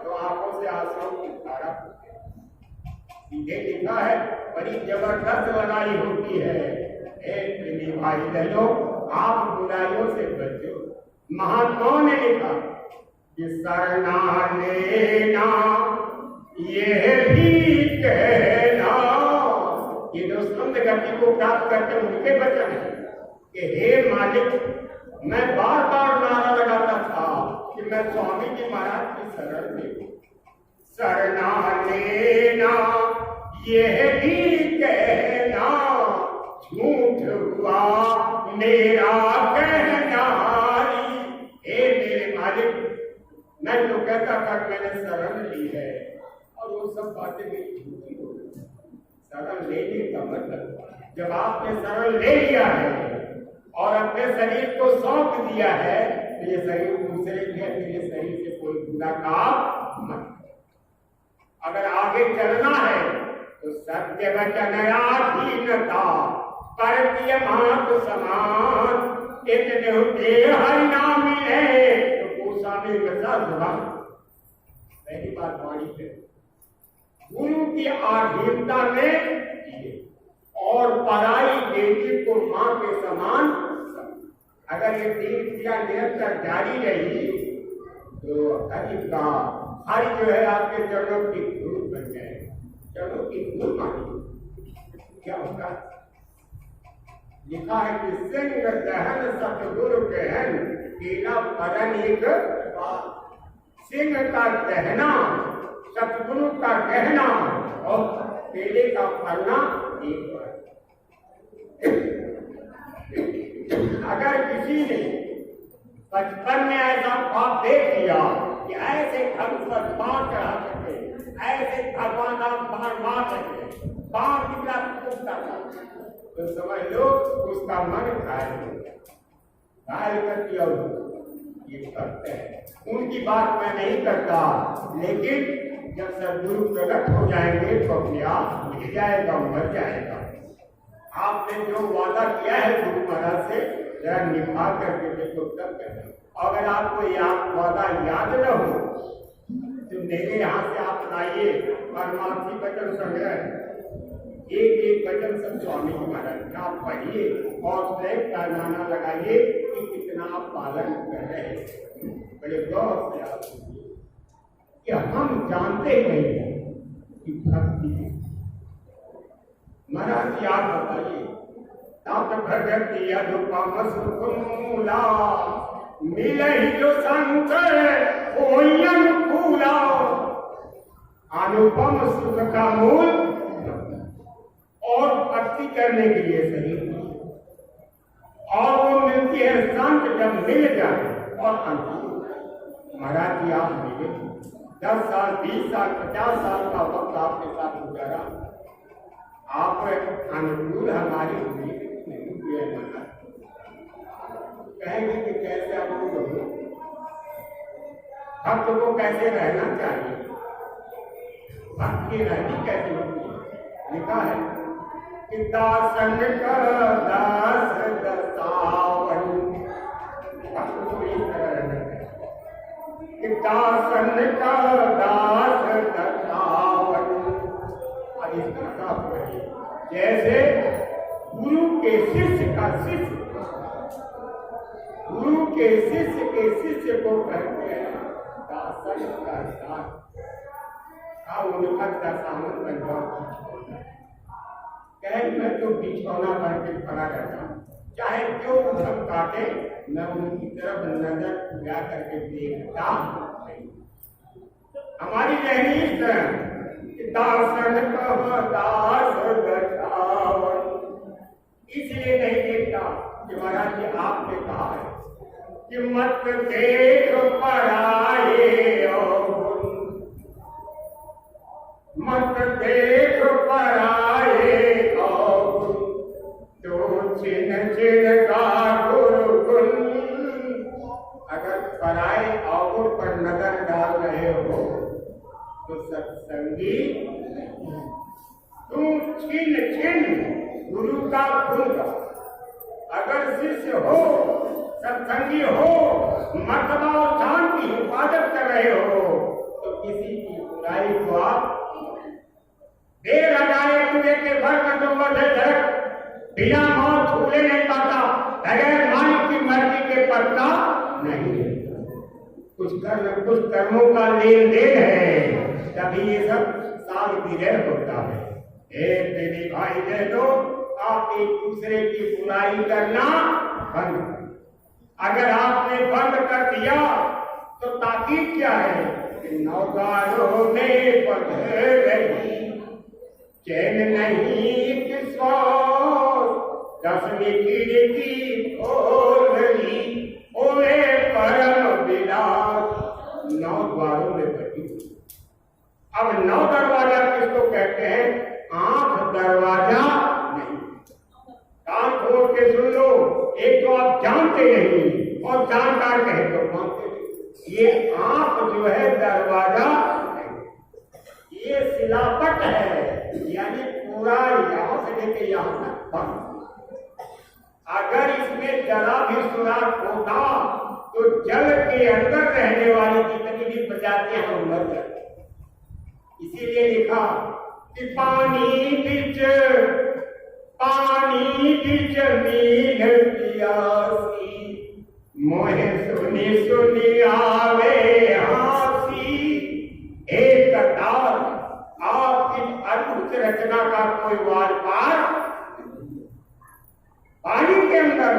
तो आंखों से आंसुओं की धारा सीधे लिखा है, बड़ी जबरदस्त लड़ाई होती है। मेरे भाई बहनों आप बुराइयों से बचो। महात्माओं ने लिखा कि शरणा लेना ये भी कहना, ये जो संत गति को प्राप्त करते उनके वचन है कि हे मालिक, मैं बार बार नारा लगाता था कि मैं स्वामी जी महाराज की शरण लें। शरणा लेना यह भी कहना, झूठ हुआ मेरा कहना। हे मेरे मालिक, मैं तो कहता था मैंने शरण ली है, और वो सब बातें मेरी झूठी हो गई। शरण लेने का मतलब, जब आपने शरण ले लिया है और अपने शरीर को सौंप दिया है, तो ये शरीर दूसरे के, मेरे शरीर से कोई बुरा काम मत। अगर आगे चलना है तो सत्य वचन आधीनता, परकीय मात समान, इतने हरि नाम मिले तो गोस्वामी पहली बात वाणी है, गुरु की आधीनता में और पराई बेटी को मां के समान। अगर ये तीन क्रिया निरंतर जारी रही तो हरि का, हरि जो है आपके चरणों की धूल बन जाएगा। चरणों की धूल मानी क्या होगा? लिखा है कि सिंह दहन सतगुरु कहन, केला परन एक बात। सिंह का कहना, सतगुरु का कहना, और केले का फलना एक बार। अगर किसी ने बचपन में ऐसा ख्वाब देख लिया कि ऐसे फल पर बाढ़ चढ़ा सके, ऐसे भगवान आप बाढ़ मार सके, बाढ़ निकला टूटता था, तो समझ लो उसका मन घायल हो गया। घायल कर दिया ये करते हैं। उनकी बात मैं नहीं करता, लेकिन जब सदगुरु प्रकट हो जाएंगे तो अपने आप मिल जाएगा, मर जाएगा। आपने जो वादा किया है गुरु महाराज से जरा निभा करके देखो तब कहना। अगर आपको वादा याद न हो तो मेरे यहाँ से आप लाइए परमार्थी वचन संग्रह, एक वचन सब स्वामी जी महाराज का आप पढ़िए और स्वयं पैमाना लगाइए कि कितना आप पालन कर रहे हैं। बड़े गौर से आप कि हम जानते नहीं हैं कि भक्ति महाराज याद बताइए तात भगति अनुपम सुखमूला मिलहि जो शंकर होई अनुकूला। अनुपम सुख का मूल और भक्ति करने के लिए सही और वो मिलती है संत जब मिल जाए और अंतिम। महाराज जी आप मिले 10 साल 20 साल 50 साल का वक्त आपके साथ गुजारा, आप अनुकूल हमारी हुई कहेंगे कि कैसे आपको भक्त को कैसे रहना चाहिए, भक्त की रहनी कैसे होती है। लिखा है कि दासन का दास दसावन, भक्त को इस तरह रहना चाहिए कि दासन का दास दसावन। और इस तरह जैसे गुरु के शिष्य का शिष्य, गुरु के शिष्य को कहते हैं दासन का दास। उनका दशावन बन जाओ कहे मैं तो बिछौना बन के खड़ा रहता हूँ, चाहे जो उधम काटे मैं उनकी तरफ नजर खुला करके देखता नहीं। हमारी रहनी इस तरह दासन का दास दशावन, इसलिए नहीं देखता कि महाराज जी आपने कहा है कि मत देख पराए मत देख पराए तो छिन का गुरु गुण। अगर पराए अवगुण पर नजर डाल रहे हो तो सत्संगी तुम छिन गुरु का गुण। अगर शिष्य हो सत्संगी हो मर्तबा और जान की हिफाजत कर रहे हो तो किसी की बुराई को आप देर लगाए कुएं के भर में जो झड़क बिना मौत छूले नहीं पाता, बगैर मालिक की मर्जी के पड़ता नहीं। कुछ कर्मों का लेन देन है तभी ये सब सालगिरह होता है। एक दिन भाई दे दो आप एक दूसरे की बुराई करना बंद कर। अगर आपने बंद कर दिया तो ताकीद क्या है कि नौकारों में बंध रही चैन नहीं विश्वास, 10वीं खिड़की खोल रही ओए परम विलास। 9 द्वारों में बनी। अब 9 दरवाजा किसको कहते हैं? आंख दरवाजा नहीं। कान खोल के सुन लो, एक तो आप जानते नहीं और जानकार कहे तो मानते नहीं। ये आंख जो है दरवाजा नहीं, ये सिलापट है, यानी पूरा यहां से लेके यहां तक बंद। अगर इसमें जरा भी सुराख होता तो जल के अंदर रहने वाली जितनी भी प्रजातियां हैं मर जाती। इसीलिए लिखा कि पानी बिच मीन पियासी, मोहे सुनी सुनी आवे हासी। एक कतार आपकी अद्भुत रचना का कोई वार पार पानी के अंदर,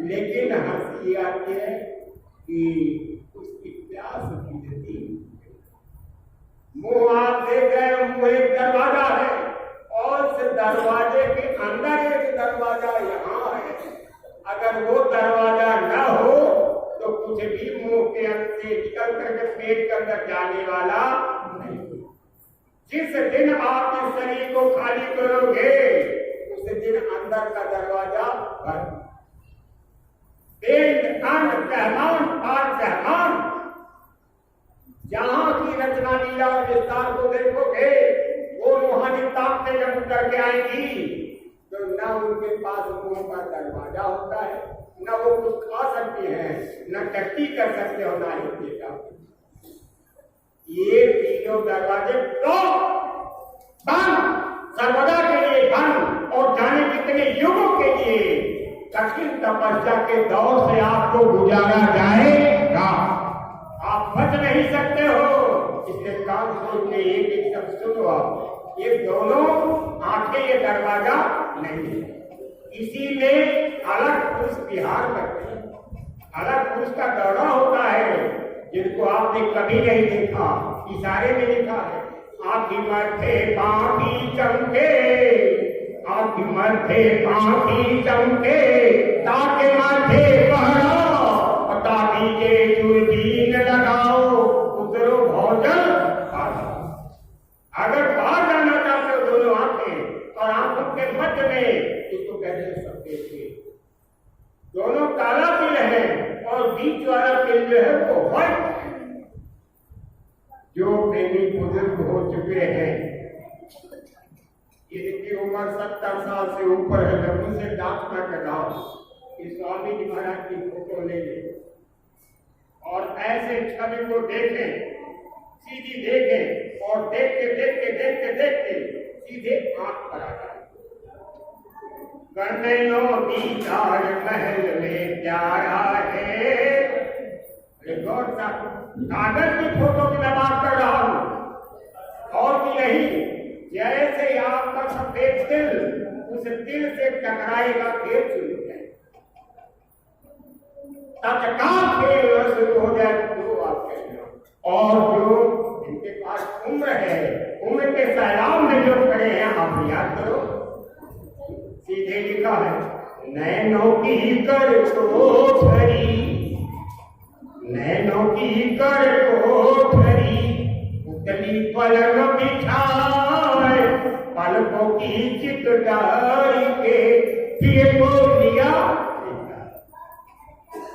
लेकिन हंसी आती है कि उसकी प्यास बुझती। मुंह आप देख गए, मुंह एक दरवाजा है और उस दरवाजे के अंदर एक दरवाजा यहाँ है। अगर वो दरवाजा न हो तो कुछ भी मुंह के अंदर से निकल करके पेट के अंदर जाने वाला नहीं। जिस दिन आप इस शरीर को खाली करोगे उस दिन अंदर का दरवाजा बंद। जहां की रचना लीला और विस्तार को देखोगे वो रूहानी ताकतें जब उतर के आएंगी तो न उनके पास मुंह का दरवाजा होता है न वो कुछ खा सकते हैं, न टट्टी कर सकते हो, ना ही बेटा। ये तीनों दरवाजे तो बंद, सर्वदा के लिए बंद, और जाने कितने युगों के लिए कठिन तपस्या के दौर से आपको गुजारा जाएगा। आप बच नहीं सकते हो। इसलिए कान खोल के एक एक शब्द सुनो। आप ये दोनों आंखें ये दरवाजा नहीं है। इसी में अलग पुरुष विहार करते हैं, अलग पुरुष का दौरा होता है, जिनको आपने कभी नहीं देखा। इशारे में लिखा है, आँखी मथे पाँखी चमके, आँखी मथे पाँखी चमके, ताके माथे पहराओ, ताकि के दूरबीन लगाओ, उतरो भोजन खाओ। अगर बाहर जाना चाहते हो दोनों आंखें और आंखों के मध्य में, इसको कहते हैं सफेद तिल। दोनों काला तिल है और बीच वाला तिल जो है वो व्हाइट है। जो प्रेमी बुजुर्ग हो चुके हैं, इनकी उम्र 70 साल से ऊपर है, जब उनसे डांट ना कराओ कि स्वामी जी महाराज की फोटो ले ले और ऐसे छवि को देखें, सीधी देखें, और देखते देखते देखते देखते सीधे आंख पर आ जाए। कन्नो दीदार महल में प्यारा है। गौर साहब, कागज की फोटो की मैं बात कर रहा हूं और भी नहीं। जैसे आपका सफेद तिल उस तिल से टकराएगा, फिर शुरू हो जाए, तत्काल खेल शुरू हो जाए तो आप कहते हो। और जो इनके पास उम्र है, उम्र के सैलाब में जो खड़े हैं, आप याद करो, सीधे लिखा है, नैनों की कर कोठरी, नैनों की कर कोठरी, उतली पलंग बिछाए, पलकों की चितदारी के फिर बोलिया।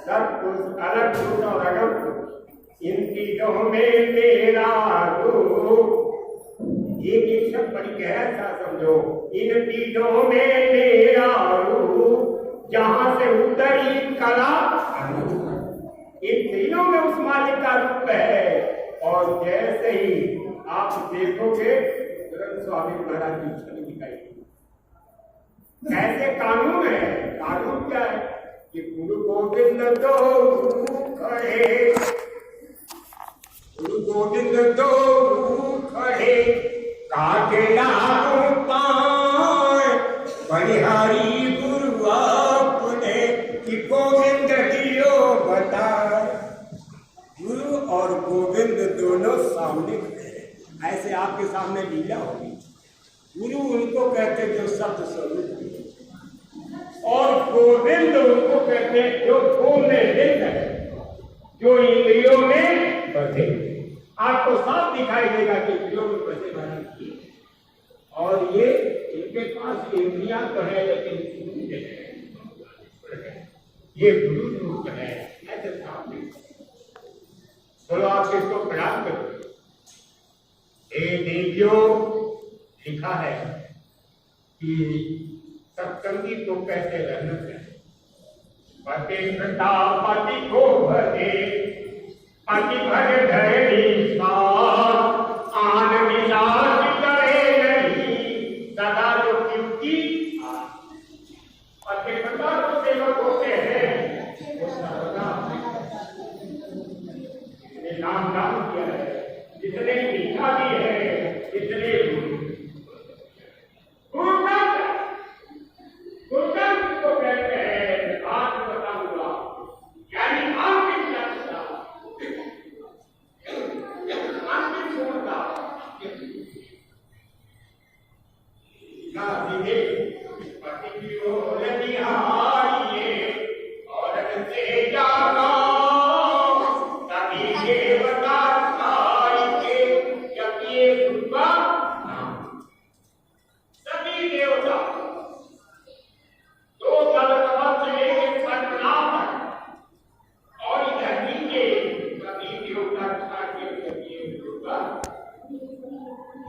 सब कुछ अलग कुछ और अलग कुछ, इन तीनों में मेरा रूप। एक एक शब्द बड़ी गहरा सा समझो, इन तीनों में मेरा रूप, जहां से उतरी कला, इन तीनों में उस मालिक का रूप है। और जैसे ही आप देखोगे, तुरंत स्वामी महाराज की छवि दिखाई। ऐसे कानून है। कानून क्या है कि गुरु गोविंद दो खड़े, गुरु गोविंद दो खड़े, काटे लागू पाए, बलिहारी गुरु आपने कि गोविंद दियो बता। गुरु और गोविंद दोनों सामने खड़े। ऐसे आपके सामने लीला होगी। गुरु उनको कहते जो सत्य स्वरूप, और गोविंद उनको कहते जो धो में लिंग है, जो इंद्रियों में बधे। आपको साफ दिखाई देगा कि इंद्रियों में बधे बने, और ये इनके पास इंद्रियां तो है लेकिन ये गुरु रूप है। ऐसे सामने चलो आप इसको प्रणाम करो। हे देवियों, लिखा है कि सत्संगी को कैसे रहना चाहिए। पति प्रतापति को भजे, पति भज धरे स्वाद, आन विलास करे नहीं, सदा जो कीर्ति। पति प्रताप जो सेवक होते हैं वो सर्वदा नाम नाम किया है, जितने मीठा भी है, जितने गुरुकंठ को कहते हैं। आज बताऊंगा, यानी अंतिम लक्ष्य, अंतिम पूर्णता। पति की ओर निहारिए और से जागा, तभी देवता सभी देवता दो दल कमल से एक सर्वनाम है, और इधर नीचे सभी देवता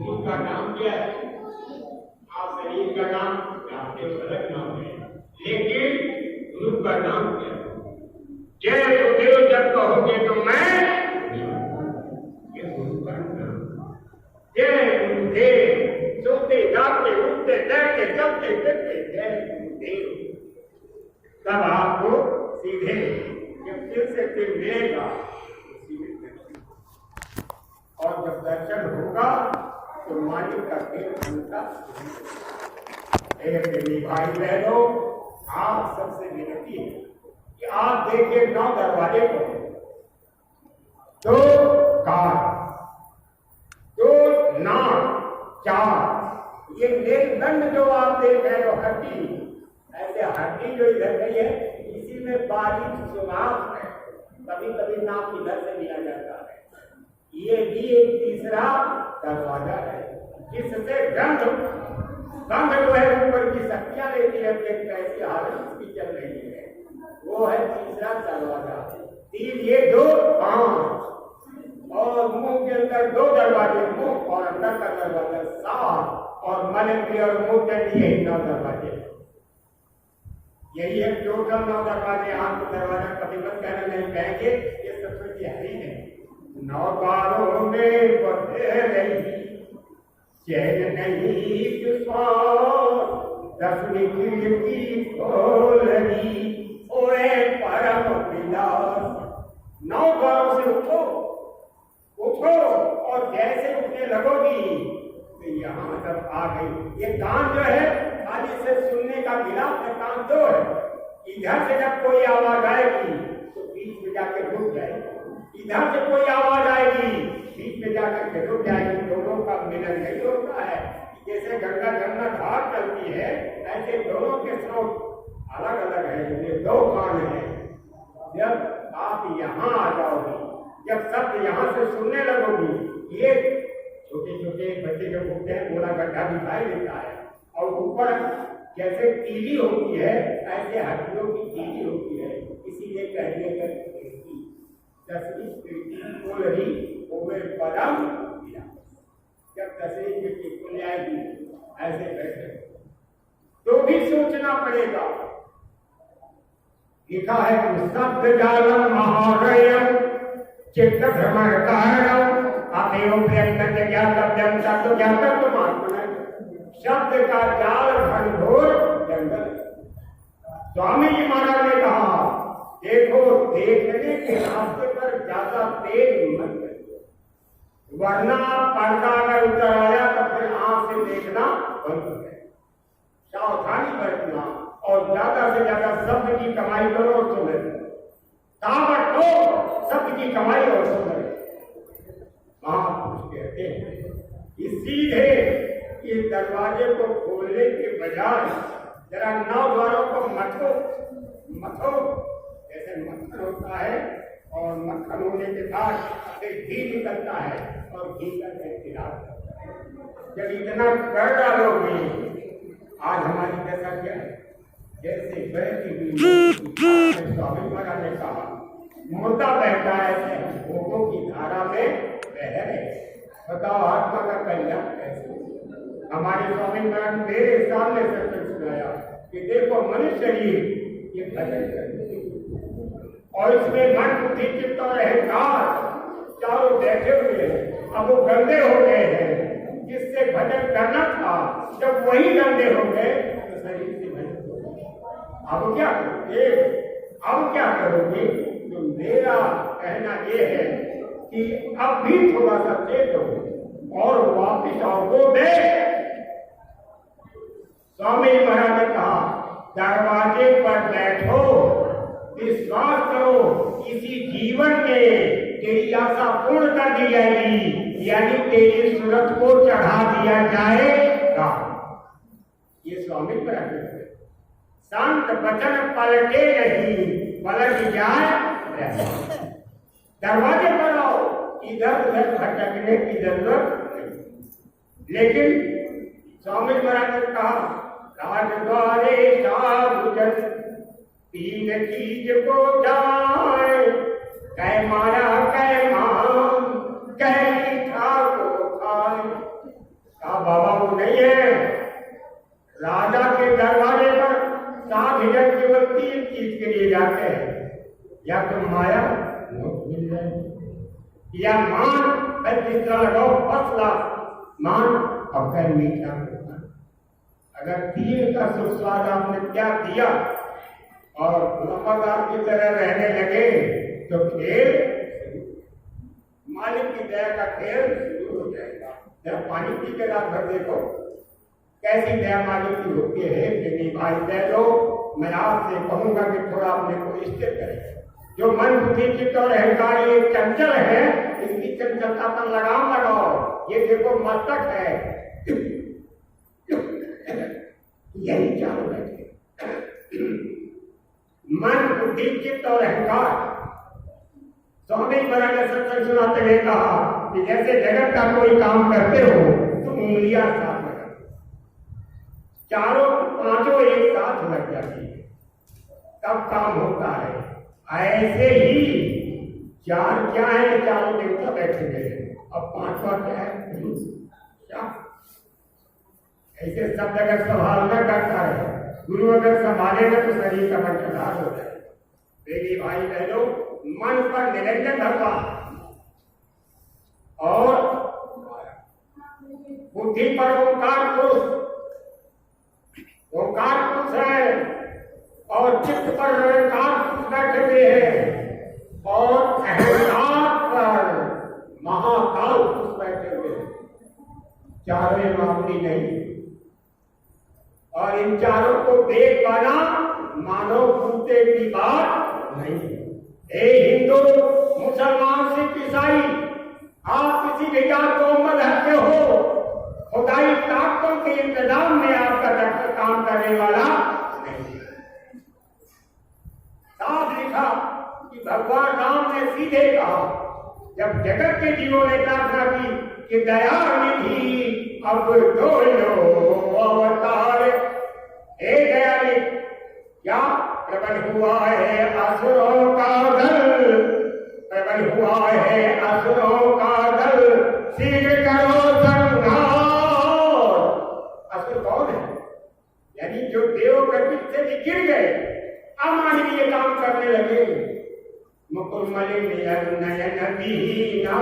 उनका नाम क्या है? आप शरीर का नाम जानते हो, अलग नाम है, लेकिन रहोगे तो मैं ये सोते जाते उठते बैठते चलते फिरते तब आपको सीधे जब फिर से फिर मिलेगा और जब दर्शन होगा तो मालिक का फिर उनका भाई बहनों, आप सबसे विनती है कि आप देखिए 9 दरवाजे को 2 कार 2 नाक 4 ये मेरुदंड जो आप देख रहे हो हड्डी, ऐसे हड्डी जो इधर गई है इसी में बारीक सुराख है, कभी कभी नाक इधर से लिया जाता है। ये भी एक तीसरा दरवाजा है जिससे गंध जो है ऊपर की शक्तियां लेती है कि कैसी हालत उसकी चल रही है, वो है तीसरा दरवाजा। 3 ये 2 5 और मुंह के अंदर 2 दरवाजे, मुंह और अंदर का दरवाजा 7 और मन इंद्रिय और मुंह के लिए 9 दरवाजे। यही है टोटल 9 दरवाजे। आपको दरवाजा कभी मत कहना नहीं कहेंगे, ये सबसे गहरी है। 9 द्वारों में बसे रही चैन नहीं विश्वास, 10वीं खिड़की खोलनी ओए परम विलास। 9 द्वारों से उठो और जैसे उठने लगोगी तो यहाँ जब आ गई। ये कान जो है खाली से सुनने का गिलाफ है, कान 2 है। इधर से जब कोई आवाज आएगी तो बीच में जाकर रुक जाएगी, इधर से कोई आवाज आएगी बीच में जाकर के रुक जाएगी। दोनों का मिलन नहीं होता है। जैसे गंगा जमुना धार चलती है ऐसे दोनों के स्रोत अलग अलग है। ये 2 कान है। जब आप यहाँ आ जाओगी, जब शब्द यहाँ से सुनने लगोगी, ये छोटे छोटे बच्चे जो घूमते हैं गोला गड्ढा दिखाई देता है और ऊपर जैसे टीवी होती है ऐसे हड्डियों की टीवी होती है। इसीलिए कहने का 10वीं खिड़की खोल रही ओवे परम विलास। जब 10वीं खिड़की खुल जाएगी ऐसे बैठे तो भी सोचना पड़ेगा। लिखा है कि शब्द जालम महारयम चित्त भ्रमण कारणम अमेव प्रयत्न ज्ञातव्यम शब्द ज्ञातव्य मात्मन। शब्द का जाल घनघोर जंगल। स्वामी जी महाराज ने कहा देखो देखने के रास्ते पर ज्यादा तेज मत करो, वरना पर्दा अगर उतर आया तो फिर आंख से देखना बंद हो जाए। सावधानी बरतना और ज्यादा से ज्यादा शब्द की कमाई करो और सुने। ताबड़तोड़ शब्द की कमाई और सुने। महापुरुष कहते हैं सीधे ये दरवाजे को खोलने के बजाय जरा 9 द्वारों को मथो। जैसे मक्खन होता है और मक्खन होने के बाद फिर घी निकलता है और घी का खिलाफ करता है। जब इतना कर डालोगे, आज हमारी दशा क्या है? जैसे बहती हुई स्वामी महाराज ने कहा मुर्दा बहता है भोगों की धारा में बह रहे। बताओ आत्मा का कल्याण कैसे? हमारे स्वामी महाराज मेरे सामने से सुनाया कि देखो मनुष्य शरीर ये भजन करते और इसमें मन बुद्धि चित्त और अहंकार चारों बैठे हुए हैं। अब वो गंदे हो गए हैं। जिससे भजन करना था जब वही गंदे हो गए तो शरीर से भजन हो गए। अब क्या करोगे? तो मेरा कहना ये है कि अब भी थोड़ा सा चेत हो और वापिस आओ। स्वामी महाराज ने कहा दरवाजे पर बैठो, विश्वास करो इसी जीवन में तेरी आशा पूर्ण कर दी जाएगी, यानी तेरी सूरत को चढ़ा दिया जाएगा। ये स्वामी महाराज है। संत वचन पलटे नहीं, पलट जाए। दरवाजे पर आओ, इधर उधर भटकने की जरूरत नहीं। लेकिन स्वामी महाराज ने कहा राजद्वारे साबुजन 3 चीज को जाए, कै मारा कै मान कै मीठा को खाए। कहा बाबा वो नहीं है। राजा के दरवाजे पर 7 जन केवल 3 चीज के लिए जाते हैं, या तो माया नोट मिल जाए। या मान जिस तरह लगाओ 10 लाख मान अब कह मीठा होगा। अगर तीर का सुस्वाद आपने क्या दिया और वफादार की तरह रहने लगे तो खेल मालिक की दया का खेल शुरू हो जाएगा। जब पानी पी के रात भर देखो कैसी दया मालिक की होती है कि भाई दे दो। मैं आपसे कहूंगा कि थोड़ा अपने को स्थिर करें। जो मन बुद्धि चित्त और अहंकार ये चंचल है, इसकी चंचलता पर लगाम लगाओ। ये देखो मस्तक है, यही चारों बैठे मन बुद्धि चित्त और अहंकार। स्वामी महाराज ने सत्संग सुनाते हुए कहा कि जैसे जगत का कोई काम करते हो तो उंगलियां साथ लगा, चारों पांचों एक साथ लग जाती है तब काम होता है। ऐसे ही चार क्या है, चारों देवता बैठे गए, अब पांचवा क्या है क्या? ऐसे शब्द अगर संभालना करता है, गुरु अगर संभालेगा तो शरीर का कंठधार हो जाए। मेरी भाई बहनों, मन पर निरंजन भगवान और बुद्धि पर ओंकार पुरुष, ओंकार पुरुष है और चित्त पर निरंकार पुरुष बैठे हुए हैं और अहंकार पर महाकाल पुरुष बैठे हुए हैं। चारों मामूली नहीं और इन चारों को देख पाना मानव भूते की बात नहीं। हे हिंदू, मुसलमान, सिख, ईसाई, आप किसी भी जात को मजहब के हो, खुदाई ताकतों के इंतजाम में आपका डॉक्टर काम करने वाला नहीं। साफ लिखा कि भगवान राम ने सीधे कहा, जब जगत के जीवों ने प्रार्थना की कि दया निधि अब दो अवतार, हे दयालु, क्या प्रबल हुआ है असुरों का दल, प्रबल हुआ है असुरों का दल, शीघ्र करो संहार। असुर कौन है? यानी जो देव प्रकृति से भी गिर गए, अमानवीय काम करने लगे। मुकुर नयन दीना,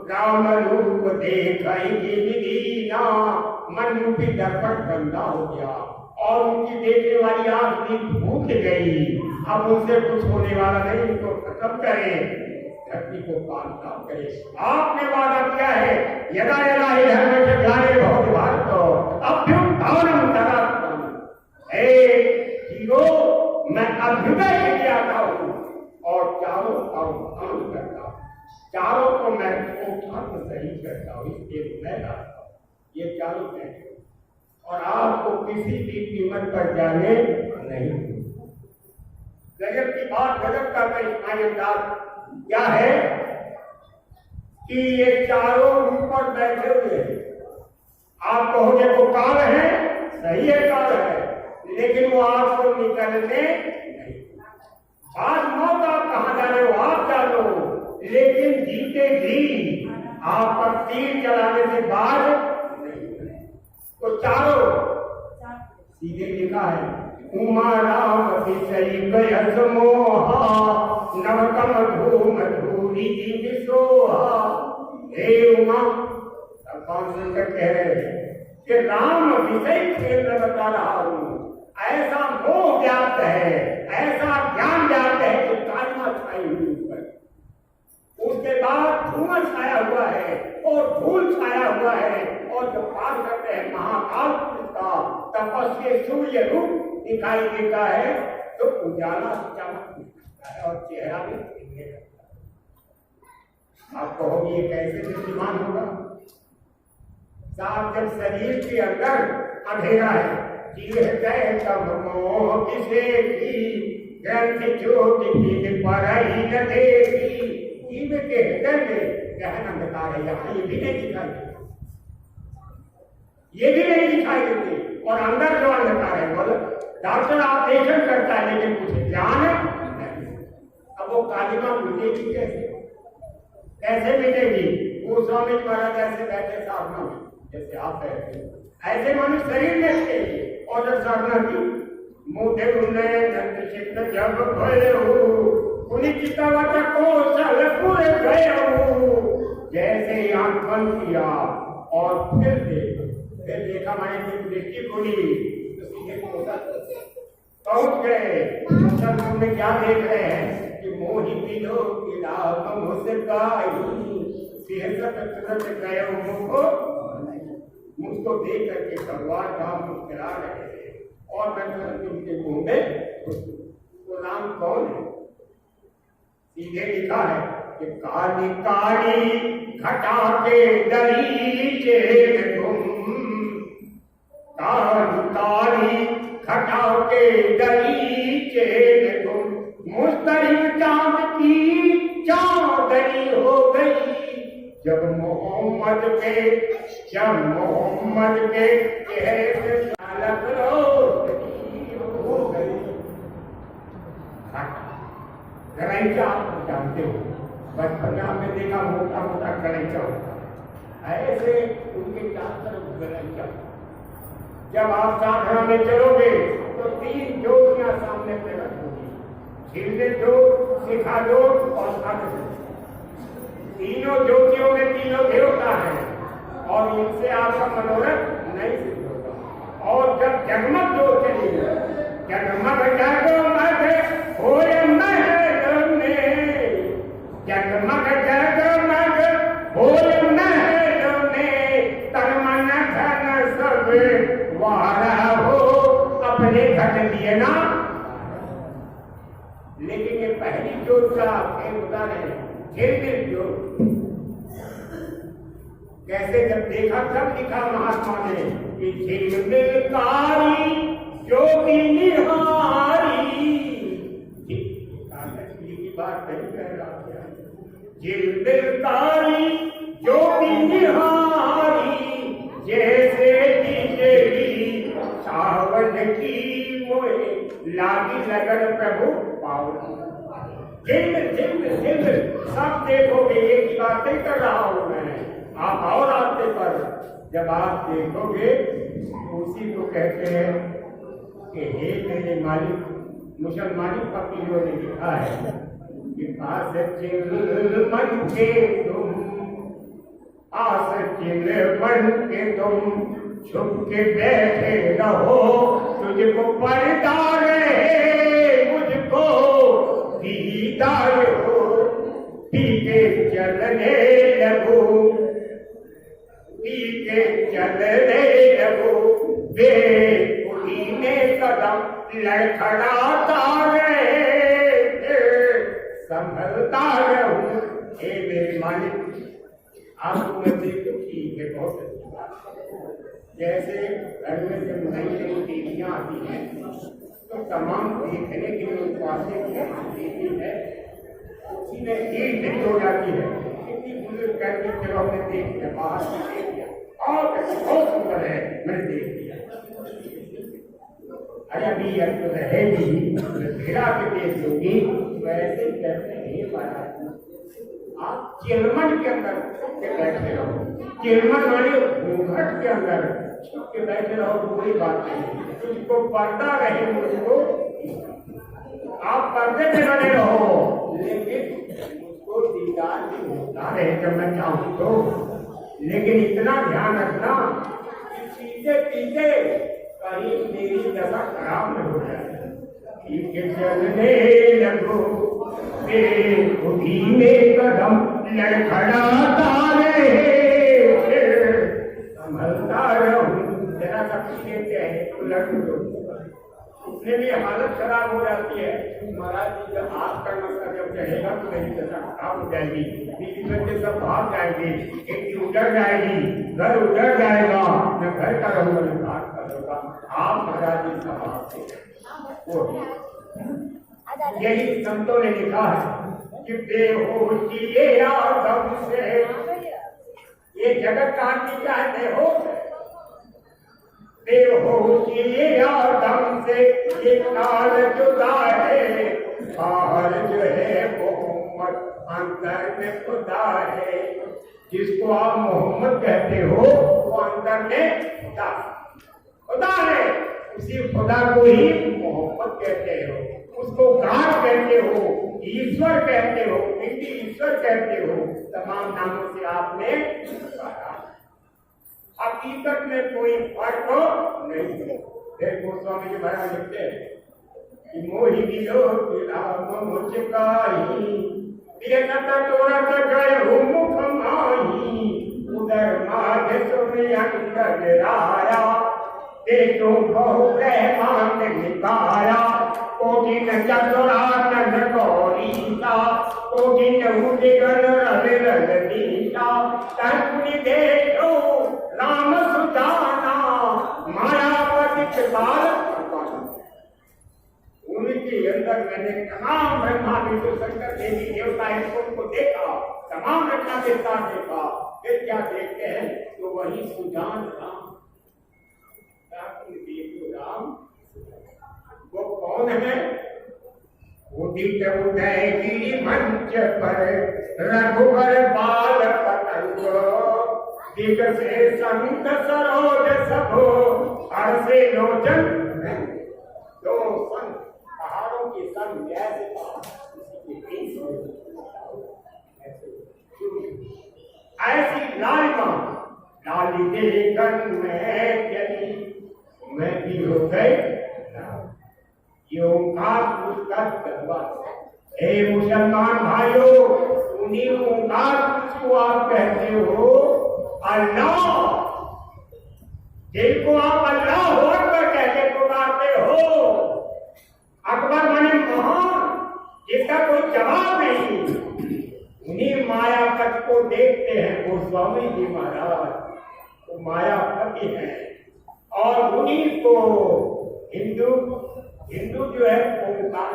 राम रूप देखेगी विदीना, मन रूपी दर्पण गंदा हो गया और उनकी देखने वाली आंख भी भूख गई। अब उनसे कुछ होने वाला नहीं, इनको खत्म करें, धरती को पालना करें। आपने वादा किया है, यदा यदा ही धर्म से ग्लानि भवति भारत अभ्युत्थानम तदात्मनः। मैं अभ्युदय लेके आता हूँ और चारों का उत्थान करता हूँ, चारों को मैं उत्थान सही करता हूँ, इसलिए मैं आता हूँ। ये चारों बैठे और आपको किसी भी कीमत पर जाने नहीं। गजब की बात, गजब का करिश्मा क्या है कि ये चारों ऊपर बैठे हुए हैं। आप कहोगे वो काल है, सही है काल है, लेकिन वो आपको निकलने नहीं। आज मौत आप कहाँ जा रहे हो आप जानो, लेकिन जीते जी आप पर तीर चलाने से बाज नहीं। तो चारों सीधे लिखा है, उमा राम विषय मोहा, नवकम धूम धूरी विसोहा। हे उमा, भगवान शंकर कह रहे हैं कि राम विषय खेल बता रहा हूं। ऐसा मोह व्याप्त है, ऐसा ज्ञान व्याप्त है कि कालिमा छाई हुई ऊपर, उसके बाद धूमर छाया हुआ है और धूल छाया हुआ है, और जो पाठ करते हैं महाकाल पुरुष का तपस्वी सूर्य रूप दिखाई देता है तो उजाला चमक दिखता है और चेहरा भी खिलने लगता है। आप कहोगे ये कैसे दृष्टिमान होगा? साहब, जब शरीर के अंदर अंधेरा है, हृदय तब मोह किसे की, ग्रंथ ज्योति पर ही न देखी। जीव के हृदय में गहन अंधकार है, यहाँ ये भी नहीं दिखाई देता, ये भी नहीं दिखाई देती। और अंदर जो अंधकार है, बोलो डॉक्टर ऑपरेशन करता है लेकिन कुछ ज्ञान नहीं। अब वो कालिमा मिटेगी कैसे? कैसे मिटेगी? वो स्वामी महाराज ऐसे बैठे साधना में, जैसे आप बैठे ऐसे मनुष्य शरीर में थे और जब साधना की मुझे उन्हें जब भय हो निचितवत कौशलपुर गयो, जैसे आंख बंद किया और फिर देखा मैंने दृष्टि खोली तो सीधे पहुंच गए। कौशलपुर में क्या देख रहे हैं कि मोहि दिलो की राम मुस्काई, गए मुझको देख करके भगवान राम मुस्कुरा रहे थे और मैं उनके मुंह में तो नाम कौन है? सीधे लिखा है कि काली काली घटा के दरीचे में तुम, काली काली घटा के दरीचे में तुम, मुस्तरिम चांद की चांदनी हो गई। जब मोहम्मद के चेहरे चालक हो गई। गलैचा जानते हो, बचपन में हमने देखा मोटा मोटा गलैचा होता है, ऐसे उनके चार तरफ गलैचा। जब आप साधना में चलोगे तो 3 ज्योतियां सामने प्रकट होगी, छिलने ज्योत, शिखा ज्योत और अग्नि। तीनों ज्योतियों में तीनों देवता हैं और इनसे आपका मनोरथ नहीं सिद्ध होगा। और जब जगमग ज्योत चलेगी, जगमग जगमग होए महल में, जगमग जगमग होए महल में, तन मन धन सब वारा हो, अपने घट लिए ना। लेकिन ये पहली ज्योत का एक उदाहरण है, झिलमिल ज्योत। कैसे जब देखा तब लिखा महात्मा ने कि झिलमिल कारी ज्योति निहारी, की बात नहीं कह रहा है। झिलमिल कारी ज्योति निहारी, जैसे बिजली सावन की मोहे लागी लगन प्रभु पावनी। झिलमिल झिलमिल झिलमिल सब देखोगे, एक ही बात नहीं कर रहा हूं मैं। आप और रास्ते पर जब आप देखोगे उसी को कहते हैं कि हे मेरे मालिक। मुसलमानी फकीरों ने लिखा है कि आस चिलमन के तुम, आस चिलमन के तुम, छुप के बैठे रहो, तुझको पर्दा रहे, मुझको दीदार हो, पीके चलने लगो, पीके चलने लगो, वे उठीने कदम लड़खड़ाता रहे, संभलता रहूं। हे मेरे मालिक, आपको मैं देखूं, ठीक है, बहुत अच्छी बात। जैसे घर में जब नई नई टीवियां आती हैं तो तमाम देखने के लिए उनको आते है, उसी में एक हिट हो जाती है। कितनी बुजुर्ग कहते चलो हमने देख लिया, बाहर से देख लिया और बहुत सुंदर है, मैंने देख लिया। अरे अभी अब तो रहेगी, फिरा के देख लूंगी, वैसे कहते हैं महाराज आप चिलमन के अंदर छुप के बैठे रहो। चिलमन वाले घूंघट के अंदर छुप के बैठे रहो, कोई बात नहीं, तुझको पर्दा रहे, मुझको आप पर्दे में बने रहो, लेकिन उसको दीदार भी होता रहे जब मैं चाहूँ तो। लेकिन इतना ध्यान रखना कि पीछे पीछे कहीं मेरी दशा खराब न हो जाए। चलने लगो, धीमे कदम लड़खड़ाता रहे, संभलता रहूं। जरा सा पीछे चाहे तो लड़ दो, उसने भी हालत खराब हो जाती है। महाराज जी जब आपका नशा जब चढ़ेगा तो मेरी दशा खराब हो जाएगी, बीच बच्चे सब भाग जाएंगे, खेती उजड़ जाएगी, घर उजड़ जाएगा, मैं घर का रहूंगा, मैं घाट का रहूंगा। आप महाराज जी सब यही संतों ने लिखा है कि बेहोशी ये आदम से, ये जगत क्रांति क्या है? बेहोश है, बेहोशी ये आदम से, ये काल जुदा है, बाहर जो है मोहम्मद, अंदर में खुदा है। जिसको आप मोहम्मद कहते हो वो अंदर में खुदा है, उसी खुदा को ही मोहम्मद कहते हो, उसको गाढ़ कहते कहते हो, ईश्वर कहते हो, पिंडी ईश्वर कहते हो, तमाम नामों से आपने पुकारा। हकीकत में कोई फर्क नहीं है। फिर गोस्वामी जी महाराज लिखते हैं कि मोहि दिलो राम मुझकाई तोरत गए हो मुख माही उदर माघ सुनि अंतर राया देखो बहु ब्रह्मांड निकाया कोटिन चतुरानन गौरीता कोटिन उदिगण रल रल दीता तर्पुनि देखो राम सुजाना मायावती कृपाल उनके अंदर मैंने तमाम ब्रह्मा विष्णु शंकर देवी देवता इनको देखा, तमाम रचना के साथ देखा। फिर क्या देखते हैं तो वही सुजान राम, राम वो कौन है? उदित उदय गिरि मंच पर रघुवर बाल पतंग दिग से संत सरोज सबो हर्षे लोचन दो संत पहाड़ों के संग जैसे ऐसी लालिमा लाली देखन में चली मैं भी हो गई ये ओंकार पुरस्कार करवा। हे मुसलमान भाइयों, उन्हीं ओंकार को आप कहते हो अल्लाह, जिनको आप अल्लाह अकबर कहते पुकारते हो। अकबर माने महान, जिसका कोई जवाब नहीं। उन्हीं मायापति को देखते हैं गोस्वामी जी महाराज, तो मायापति हैं। और उन्हीं को हिंदू जो है ओंकार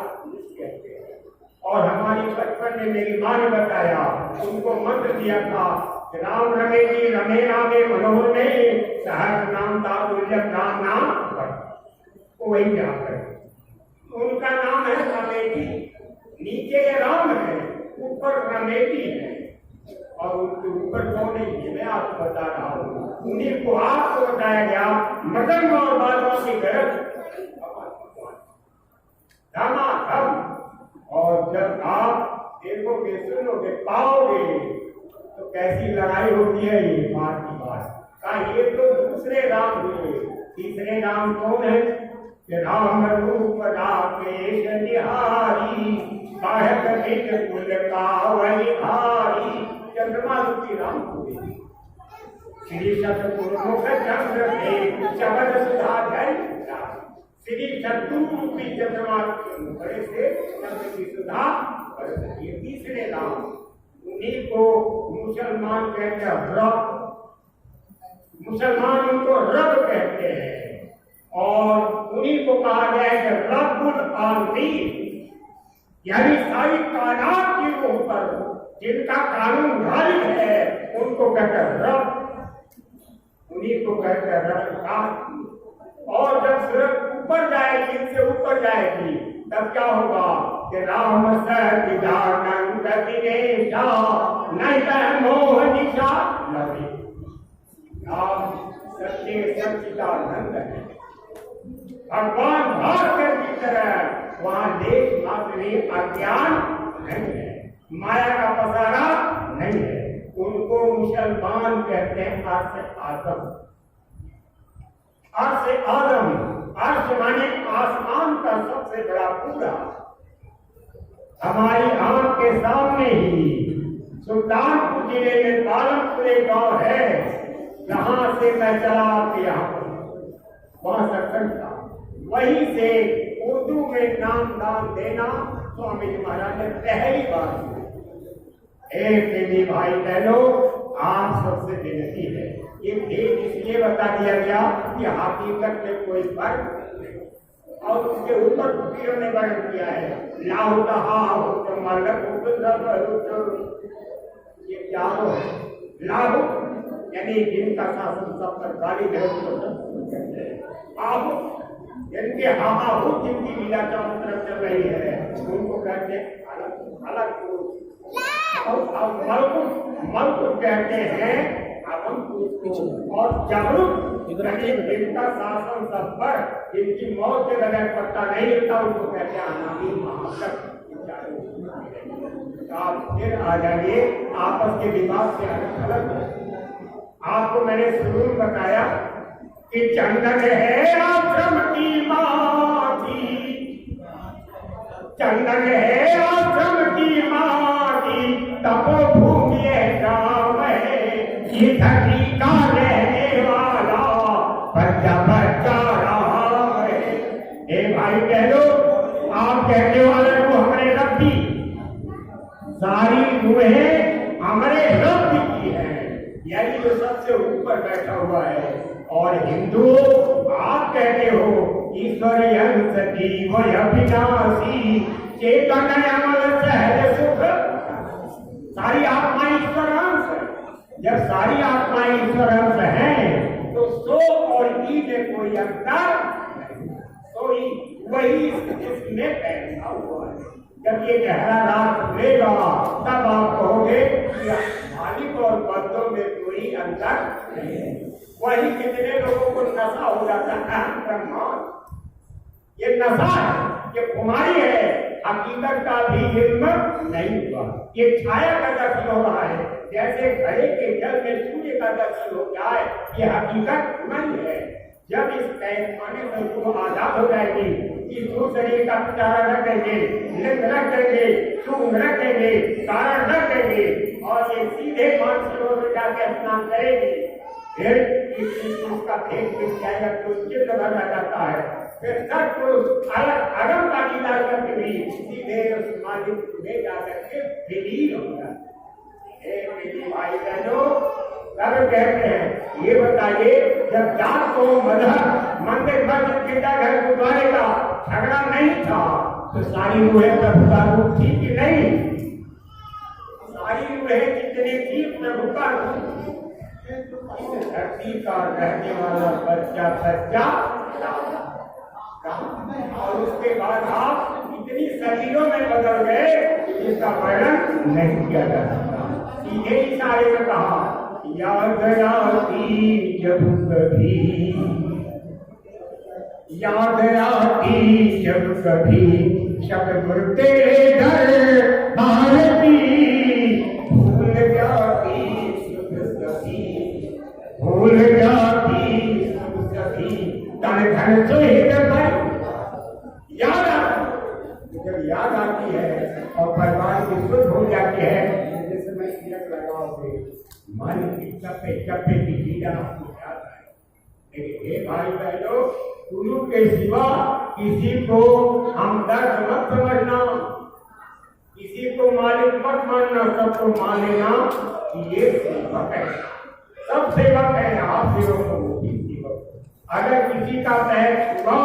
कहते हैं। और हमारी बचपन में मेरी माँ ने बताया, उनको मंत्र दिया था राम रमे जी रमे रामे मनोहर में सहज नाम था तुल्यम राम नाम पर वही जाकर उनका नाम है रमेटी। नीचे राम है, ऊपर रमेटी है। और उनके ऊपर कौन है ये मैं आपको बता रहा हूँ। उन्हीं को आपको बताया गया मदन और बादशाह की गरज धमाधम। और जब आप देखोगे सुनोगे पाओगे तो कैसी लड़ाई होती है ये बात की बात का। ये तो दूसरे राम हुए, तीसरे राम कौन है? राम रूप राकेश निहारी बाहक निज कुल कावली भारी। चंद्रमा रूपी राम हुए श्री सतगुरुमुख चंद्र देव शबद सुधा जय श्री सतगुरुरूपी चंद्रमा बड़े से चंद्र की सुधा। ये तीसरे राम, उन्हीं को मुसलमान कहते हैं रब। मुसलमान उनको रब कहते हैं। और उन्हीं को कहा गया है कि रब्बुल आलमीन, यानी सारी कायनात के ऊपर जिनका कानून गालिब है उनको कहते हैं रब। उन्हीं को कहते हैं रब। और जब सूरज ऊपर जाएगी, इनसे ऊपर जाएगी, तब क्या होगा कि राम सचिदानंद दिनेशा नहीं मोह निशा लवे। राम सच्चे सच्चिदानंद है, भगवान भास्कर की तरह। वहां देश मात्र में अज्ञान नहीं है, माया का पसारा नहीं है। उनको मुसलमान कहते हैं अर्श आदम। अर्श आदम, अर्श माने आसमान का सबसे बड़ा पूरा। हमारी आंख के सामने ही सुल्तानपुर जिले में पालमपुरे गांव है, जहां से मैं चला आपके यहाँ वहां सत्संग था। वहीं से उर्दू में नाम दान देना स्वामी जी महाराज ने पहली बार। एक भाई बहनों, आप सबसे विनती है, ये भेद इसलिए बता दिया गया कि हकीकत में कोई फर्क नहीं। और उसके ऊपर फकीरों ने वर्णन किया है ये चारों है। लाहु यानी जिनका शासन सब पर गाली कहते हैं। आहु जिनके हाहू जिनकी लीला चारों तरफ चल रही है उनको कहते हैं अलग। और मलकुट कहते हैं और जागरूक जिनका शासन सब पर, जिनकी मौत के बगैर पत्ता नहीं हिलता, उनको कहते हैं अनामी महाशक्त। आप फिर आ जाइए, आपस के विवाद से अलग है। आपको मैंने शुरू में बताया कि चंदन है आश्रम की माटी, चंदन है आश्रम की माटी, तपोभूमि है गाँव है, ये धरती का रहने वाला बच्चा बच्चा रहा है। ए भाई कह लो, आप कहने वाले को हमने रब दी, सारी रूहें हमारे रब की है, यही जो सबसे ऊपर बैठा हुआ है। और हिंदू आप कहते हो ईश्वर अंश जीव अविनाशी, चेतन अमल सहज सुख, सारी आत्मा ईश्वर अंश है। जब सारी आत्मा ईश्वर अंश है तो सो और ई में कोई अंतर नहीं, तो वही इसमें बैठा हुआ है। जब ये गहरा रात खुलेगा तब आप कहोगे कि मालिक और बंदों में कोई अंतर नहीं है। वही कितने लोगों को नशा हो जाता है ब्रह्मांड, ये नशा है, ये खुमारी है, हकीकत का भी इल्म नहीं हुआ। ये छाया का दर्शन हो रहा है, जैसे घड़े के जल में सूर्य का दर्शन हो जाए, ये हकीकत नहीं है। जब इस पैखाने में तुम आजाद हो जाएगी, इस शरीर का पिटारा रखेंगे, लिंग रखेंगे, शुभ रखेंगे, कारण रखेंगे, और ये सीधे मानसरोवर में जाके स्नान करेगी, फिर इसका भेद मिल जाएगा तो चित्त भरा जाता है। फिर सब कुछ अलग अगम का दीदार करके भी सीधे उस मालिक में जाकर के विलीन होगा। मेरी भाई बहनों, तब कहते हैं ये बताइए, जब जात को मजहब मंदिर मस्जिद गिरजाघर गुरुद्वारे का झगड़ा नहीं था तो सारी रूहें प्रभु का रूप थी कि नहीं? सारी रूहें जितनी थी प्रभु का रूप, इस धरती का रहने वाला बच्चा बच्चा, और उसके बाद आप इतनी शरीरों में बदल गए जिसका वर्णन नहीं किया जा सकता। सीधे इशारे में कहा, याद आती जब कभी, याद आती जब कभी शब्द तेरे घर भारती, भूल जाती भूल जाती सभी तन धन सुहित पर, याद आती, जब याद आती है और परिवार की सुध हो जाती है, जैसे मैं तिलक लगाओगे मन की चप्पे चप्पे की पीड़ा आपको याद आए। लेकिन हे भाई बहनों, गुरु के सिवा किसी को हमदर्द मत समझना, किसी को मालिक मत मानना, सबको मान लेना कि ये सेवक है, सब सेवक है, आप सेवक हो, अगर किसी का पैर छुआ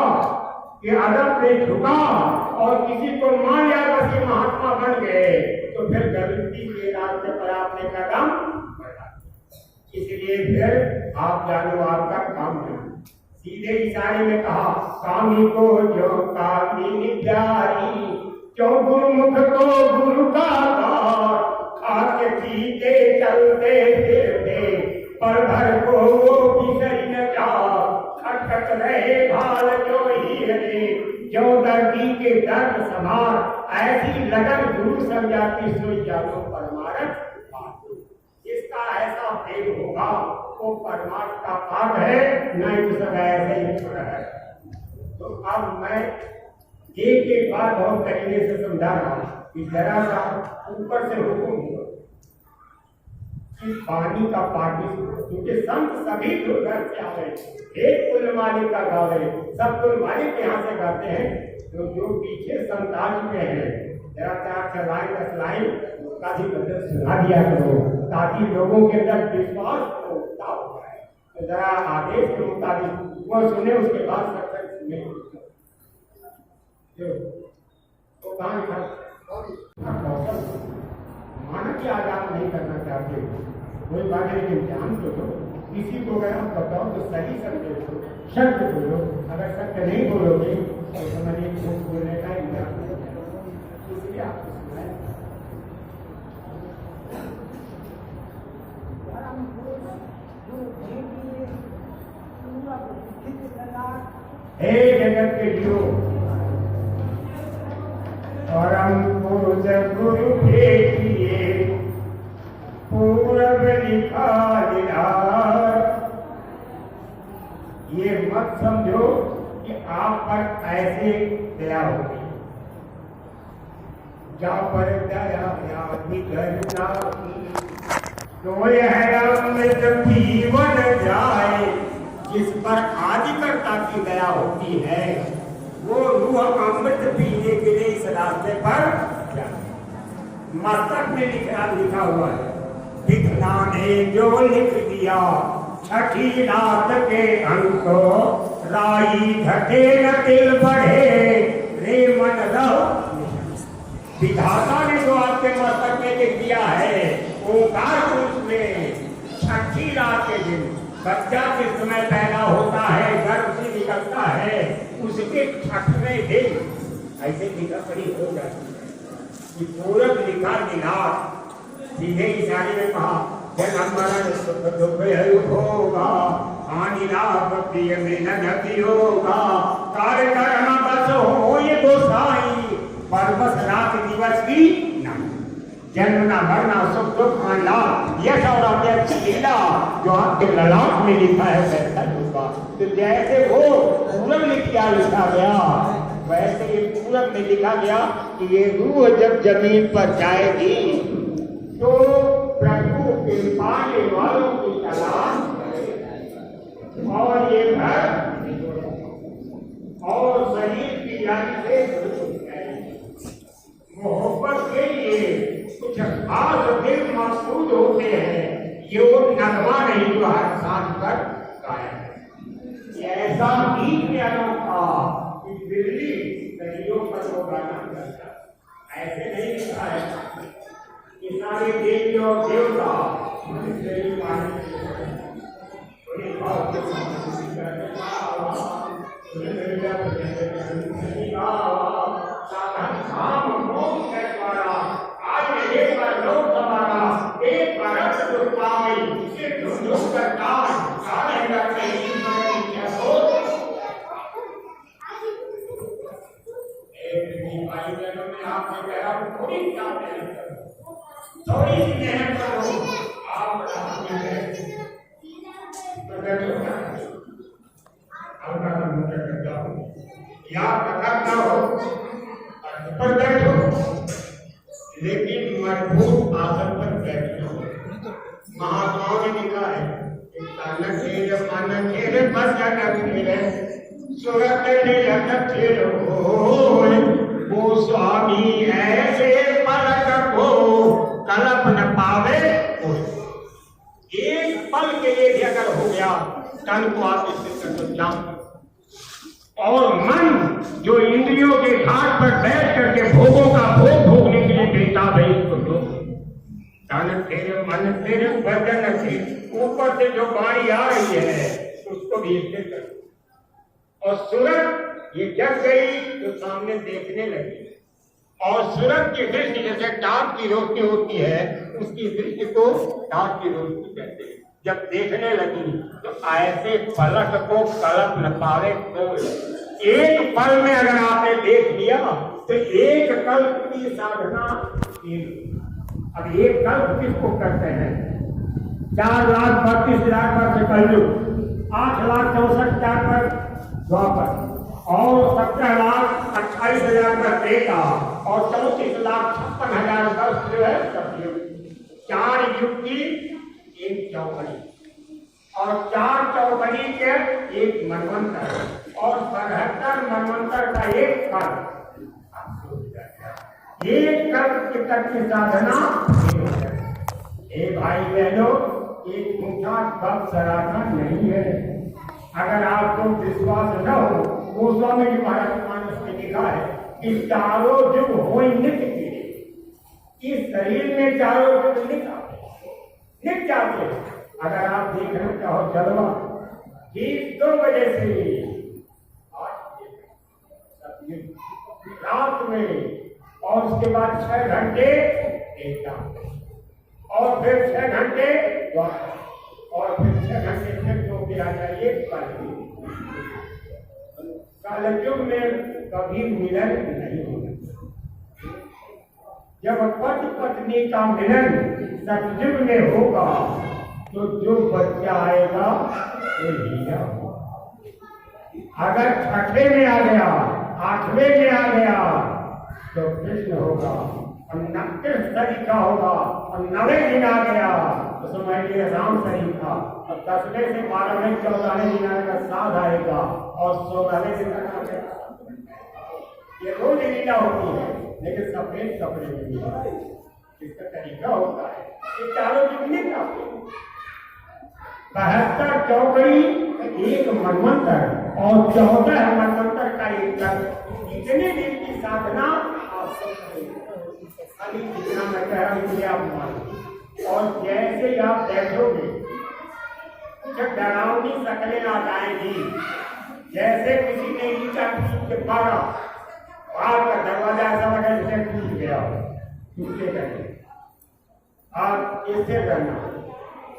कि अदब से झुका और किसी को मान लिया बस महात्मा बन गए, तो फिर गलती के रास्ते पर आपने कदम बढ़ा। इसलिए फिर आप जानो आपका काम है। सीधे इशारे में कहा, स्वामी को जो कामिनी प्यारी, क्यों गुरुमुख को गुरु का द्वार, खाके पीते चलते फिरते पर भर को वो बिसरी न जा, खटखट रहे भाल जो ही रहे, जो दर्दी के दर्द समार, ऐसी लगन गुरु समझाती सोई जानो परमार्थ। इसका ऐसा भेद होगा वो परमार्थ का पाठ है, नहीं तो सब ऐसे ही छोड़ा है। तो अब मैं एक बात बहुत तरीके से समझा रहा हूँ कि जरा सा ऊपर से हुक्म हुआ कि पानी का पाठी, क्योंकि संत सभी दुर्गत से आवे, एक कुल मालिक का गावे, सब कुल मालिक यहाँ से गाते हैं। तो जो पीछे संताज में है, जरा 4 लाइन 10 लाइन उसका भी बदल सुना दिया करो, ताकि लोगों के अंदर विश्वास को उत्साह है। तो जरा आदेश के मुताबिक वो सुने, उसके बाद सत्संग सुने। तो कहाँ माना कि आज आप नहीं करना चाहते, कोई बात नहीं, लेकिन ध्यान तो दो। किसी को अगर आप बताओ तो सही समझो, शब्द बोलो, अगर सत्य नहीं बोलोगे तो समझिए झूठ बोलने का इल्जाम है। इसलिए आपको सुनाए हे जगत के जीवो, परम पुरुष गुरु के पर ऐसे दया होगी, जा पर दया करना तो यह अमृत पीवन जाए। जिस पर आदिकर्ता की दया होती है वो रूह अमृत पीने के लिए इस रास्ते पर जाए। मस्तक में लिखा हुआ है, लिखना ने जो लिख दिया छठी रात के अंक, राई घटे न तिल बढ़े रे मन रहो। विधाता ने जो आपके मस्तक में लिख दिया है, ओंकार रूप में छठी रात के दिन बच्चा जिस समय पैदा होता है, गर्भ से निकलता है, उसके छठवें दिन ऐसे लिखा पड़ी हो जाती है कि पूरब लिखा दिलास, सीधे इशारे में कहा जन्म मरण सुख दुख होगा, हानि लाभ प्रिय में न होगा, कार्य करना बस हो ये गोसाई, पर बस रात दिवस की नहीं। जन्मना मरना सुख दुख लाभ यश और अव्यक्त लीला जो आपके ललाट में लिखा है वैसा होगा। तो जैसे वो पूरब में क्या लिखा गया, वैसे ये पूरब में लिखा गया कि ये रूह जब जमीन पर जाएगी तो प्रभु के पाने वालों की तलाश और ये घर और शरीर की यानी से मोहब्बत के लिए कुछ खास दिल मकसूद होते हैं। ये वो नगमा नहीं जो हर सांझ पर गाया है। ऐसा गीत में अनोखा कि दिल्ली सदियों पर वो गाना करता, ऐसे नहीं लिखा है कि सारे देवी और देवता थोड़ी सी मेहनत करो, आप पर बैठो, लेकिन मजबूत आसन पर बैठो। महात्माओं ने लिखा है वो स्वामी ऐसे पलक को कल्प न पावे। एक पल के लिए भी अगर हो गया तन को आप इससे जान, और मन जो इंद्रियों के घाट पर बैठ करके भोगों का भोग भोगने के लिए बेताब है, इसको लो। तन तेरे मन तेरे बदन से ऊपर से जो वाणी आ रही है उसको भी स्थिर कर। और सूरज ये जग गई तो सामने देखने लगी, और सूरज की दृष्टि जैसे टाप की रोशनी होती है, उसकी दृष्टि को टाप की रोशनी कहते हैं। जब देखने लगी तो ऐसे पलक को कल्प न पावे कोई। एक पल में अगर आपने देख लिया तो एक कल्प की साधना। अब एक कल्प किसको करते हैं? 4,32,000 वर्ष कलयुग, 8,64,000 पर द्वापर, और 17,28,000 पर त्रेता, और 34,56,000 वर्ष जो है सतयुग। 4 युग की एक चौकड़ी, और 4 चौकड़ी के एक मनवंतर, और 77 मनवंतर का एक कल्प। एक कल्प के तक की साधना। भाई बहनों, एक मुठा कब सराहना नहीं है। अगर आपको विश्वास न हो, गोस्वामी जी महाराज मानस में लिखा है कि चारों युग हो नित्य कीड़े। इस शरीर में चारों युग नित्य जाते। अगर आप देखना चाहो जलवा, ठीक 2 बजे से रात में, और उसके बाद 6 घंटे एकता, और फिर 6 घंटे और फिर 6 घंटे फिर तो भी आ जाइए कलयुग में कभी मिलन नहीं होगा। जब पति पत्नी का मिलन सतयुग में होगा तो जो बच्चा आएगा वो हीरा होगा। अगर छठे में आ गया, आठवें में आ गया तो कृष्ण होगा, और 29 तरीका होगा, और 9वें दिन आ गया तो समझ लिए राम तरीका, और 10वें से 12वें 14वें दिन आएगा साध आएगा, और 16वें दिन आएगा। ये रोज लीला होती है, लेकिन सफेद कपड़े में नहीं है, इसका तरीका होता है। ये चारों जितने काफी 72 चौकड़ी एक मनवंतर और 14 मनवंतर का एक तक, इतने दिन की साधना आप सब खाली जितना मैं कह रहा हूँ आप मान, और जैसे आप बैठोगे जब डरावनी शक्लें आ जाएंगी, जैसे किसी ने ईटा खींच के मारा, बाहर का दरवाजा ऐसा लगा जैसे टूट गया, टूटे गए, आप ऐसे करना,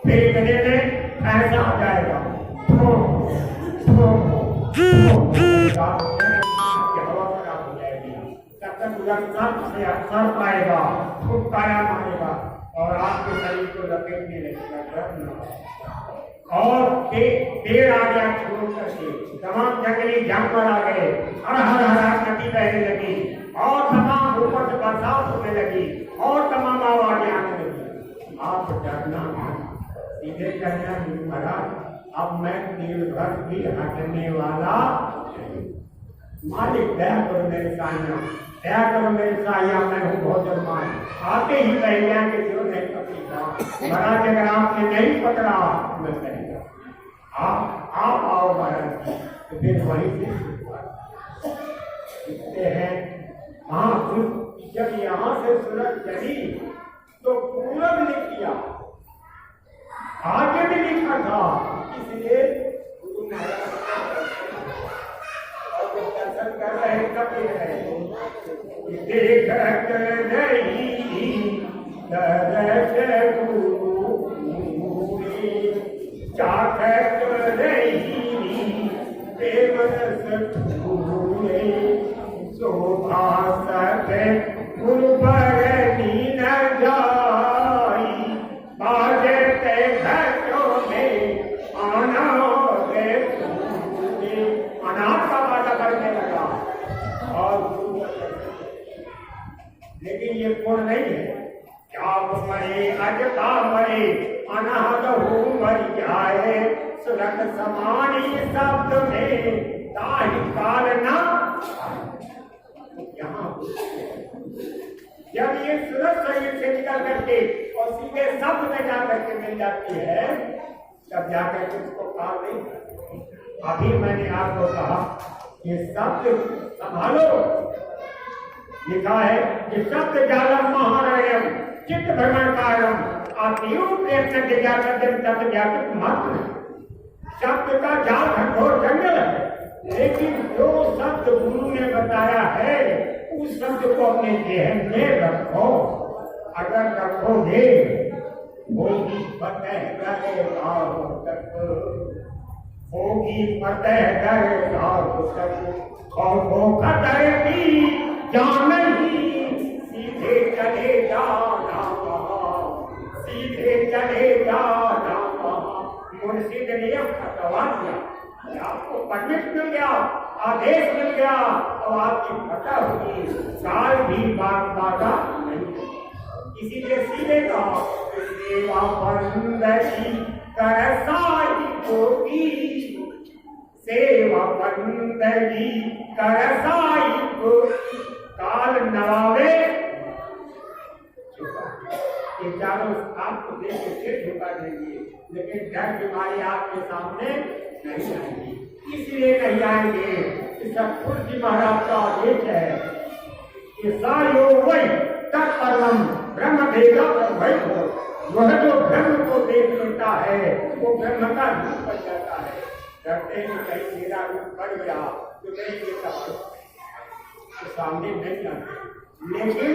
फिर इतने में ऐसा आ जाएगा, हवा खराब हो जाएगी, तब तक पूरा सर पाएगा, फुटकारा मारेगा, और आपके शरीर को लपेटने लगेगा। और पेड़ आ गया छोड़ करके, तमाम जंगली जानवर आ गए, हर नदी बहने लगी, और तमाम ऊपर से बरसात होने लगी, और तमाम आवाजें आने लगी। आप डरना सीधे कहना महाराज, अब मैं दिल भर भी हटने वाला मालिक, दया करो मेरे साइया, दया करो मेरे साइया, मैं हूँ बहुत मान। आते ही कहेगा कि जो नहीं पकड़ा महाराज, अगर आपने नहीं पकड़ा मैं कहेगा आप आओ महाराज, तो फिर वहीं से लिखते हैं। हाँ, जब यहाँ से सूरज चली तो पूरब ने किया, आगे भी लिखा था, इसलिए दर्शन कर रहे कब देख रहे देखत नहीं दरस पूरी, चाखत नहीं प्रेम रस पूरे, शोभा सत गुरु पर नीन जाई, बाजे ते घरों में अनाथ का बाजा करने लगा। और लेकिन ये गुण नहीं है, क्या मरे अजता मरे, अनाथ हो मर जाए, सुरत समानी शब्द में ताहि काल ना। यहाँ जब ये सूरज शरीर से निकल करके और सीधे शब्द में जाकर के मिल जाती है, तब जाकर के उसको काल नहीं। अभी मैंने आपको कहा ये शब्द संभालो, लिखा है कि शब्द जालम महारायम चित्त भ्रमण कारम, आत्मीय प्रयत्न व्यापक मात्र। शब्द का जाल घनघोर जंगल है, लेकिन जो शब्द गुरु ने बताया है उस शब्द को अपने जेहन में रखो। अगर रखोगे होगी फतेह करे गाँव तक, होगी फतेह करे गाँव तक, खौफो खतर की जान ही सीधे चले जाना, सीधे चले जाना। मुर्शिद ने फतवा दिया, आपको परमिट मिल गया, आदेश मिल गया, और आपकी फतह होगी, साल भी बाधा नहीं। इसीलिए सीधे कहा सेवा बंदगी कर साई कोटी, सेवा बंदगी कर साई कोटी, काल नवावे ये चारों आपको देख के फिर झुका देंगे, लेकिन डर बीमारी आपके सामने नहीं आएगी। इसलिए नहीं आएंगे कि सतगुरु जी महाराज का आदेश है कि सायो वही तत्परम ब्रह्म देगा वही हो, वह जो ब्रह्म को देख लेता है वो ब्रह्म का रूप बन जाता है। डरते हैं कहीं मेरा रूप बढ़ गया तो नहीं देता तो सामने नहीं आते, लेकिन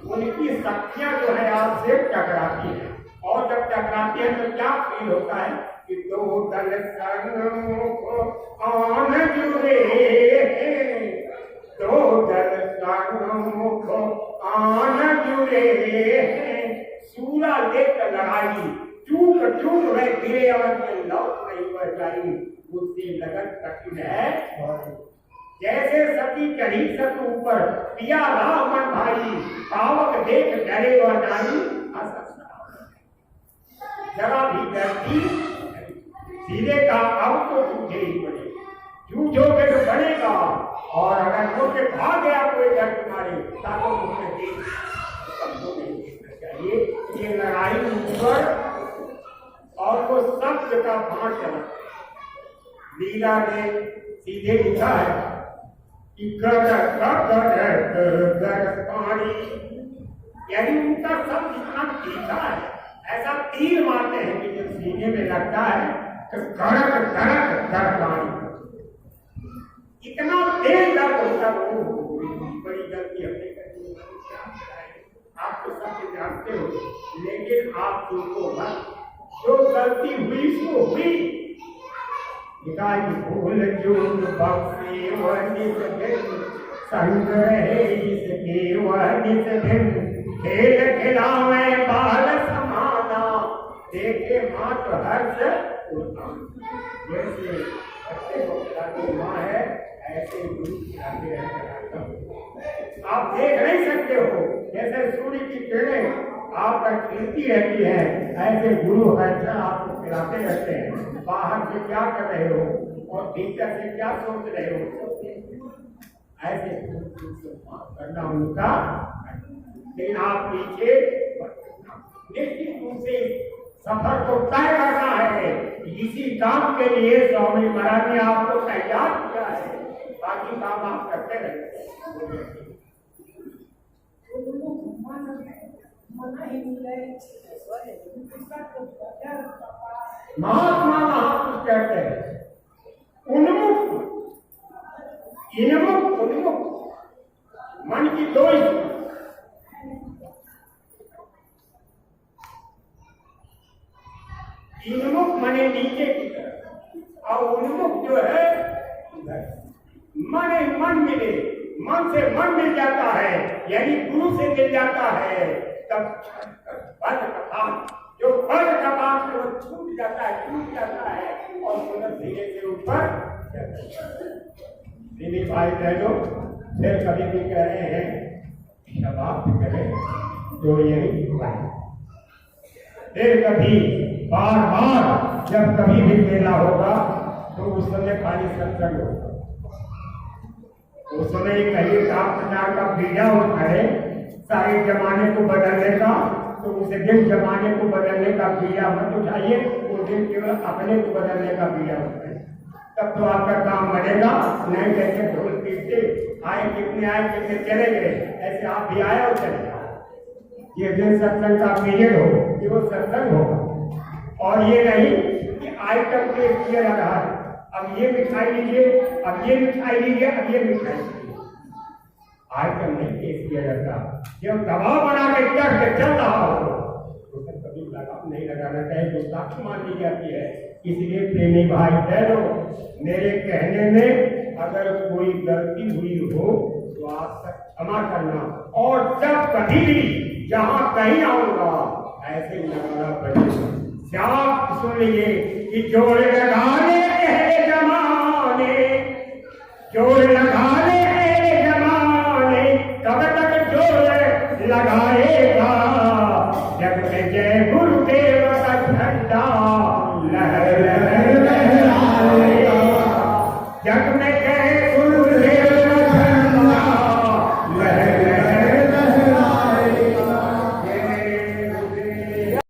उनकी शक्तियां जो है आपसे टकराती है, और जब टकराती है तो क्या फील होता है कि दो दल सन्मुख आन जुड़े, दो दल सन्मुख आन जुड़े, सूरा लेकर लड़ाई चूक चूक में गिरे और लौट नहीं बह जाई, उससे लगन कठिन है। जैसे सती चढ़ी सत ऊपर, पिया रावण भाई, पावक देख डरे वह नाई। जरा भी डरती सीधे का अब तो जूझे ही पड़े, जूझोगे तो बनेगा। और अगर मुझे भाग गया कोई डर तुम्हारे, ताकि मुझे देख सबको नहीं देखना चाहिए। ये लड़ाई ऊपर और वो शब्द का भाण चला। लीला ने सीधे लिखा है कि पानी, यानी उनका शब्द इतना तीखा है, ऐसा तीर मारते हैं कि जब सीने में लगता है तो कड़क कड़क कर पानी, इतना तेज दर्द होता है। बड़ी गलती हमने कर, आप तो सब जानते हो, लेकिन आप तुमको मत, जो गलती हुई सो हुई। भूल चूक बख्शे वह निज दिन, संग रहे इसके वह निज दिन। खेल खिलावे बाल समाना, देखे मात हर्ष उल्लास। जैसे बच्चे को खिलाती माँ है, ऐसे गुरु खिलाते रहते हैं। आप देख नहीं सकते हो, जैसे सूर्य की किरणें आप पर खिलती रहती है, ऐसे गुरु हमेशा आपको खिलाते रहते हैं। बाहर से क्या कर रहे हो और भीतर से क्या सोच रहे हो, ऐसे करना उनका। लेकिन आप पीछे निश्चित रूप से सफर को तय करना है। इसी काम के लिए स्वामी महाराज ने आपको तैयार किया है, बाकी काम आप करते रहे। महात्मा महापुरुष कहते हैं उन्मुख, इन्मुख, उन्मुख, मन की दो इन्मुख मने नीचे की तरफ, और उन्मुख जो है मन मिले, मन से मन मिल जाता है, यानी गुरु से मिल जाता है। तब जो बल कपाट से वो छूट जाता है, टूट जाता है और पुनः धीरे से ऊपर। दीदी भाई बहनों, फिर कभी भी कह रहे हैं समाप्त करें तो यही फिर कभी बार बार जब कभी भी मेला होगा तो उस समय खाली सत्संग होगा। उस समय कहीं काम प्रचार का बीड़ा उठाए, सारे जमाने को बदलने का, तो उसे दिन जमाने को बदलने का बीड़ा मत उठाइए, उस दिन केवल अपने को बदलने का बीड़ा उठाए, तब तो आपका काम बनेगा। नहीं जैसे ढोल पीटते आए कितने चले गए, ऐसे आप भी आए और चले जाए। ये दिन सत्संग का पीरियड हो कि वो सत्संग होगा, और ये नहीं कि आइटम टेस्ट किया जा रहा है, अब ये मिठाई लीजिए, अब ये मिठाई लीजिए, अब ये मिठाई लीजिए। आइटम नहीं टेस्ट किया जाता। जब दबाव बना के चल रहा हो तो कभी लगाव नहीं लगाना चाहिए, जो साक्षी मान ली जाती है। इसलिए प्रेमी भाई बहनों, मेरे कहने में अगर कोई गलती हुई हो तो आप क्षमा करना, और जब कभी भी जहां कहीं आऊंगा ऐसे नगारा बजेगा। आप सुन लीजिए कि जोड़ लगाने जमाने, जोड़ लगाने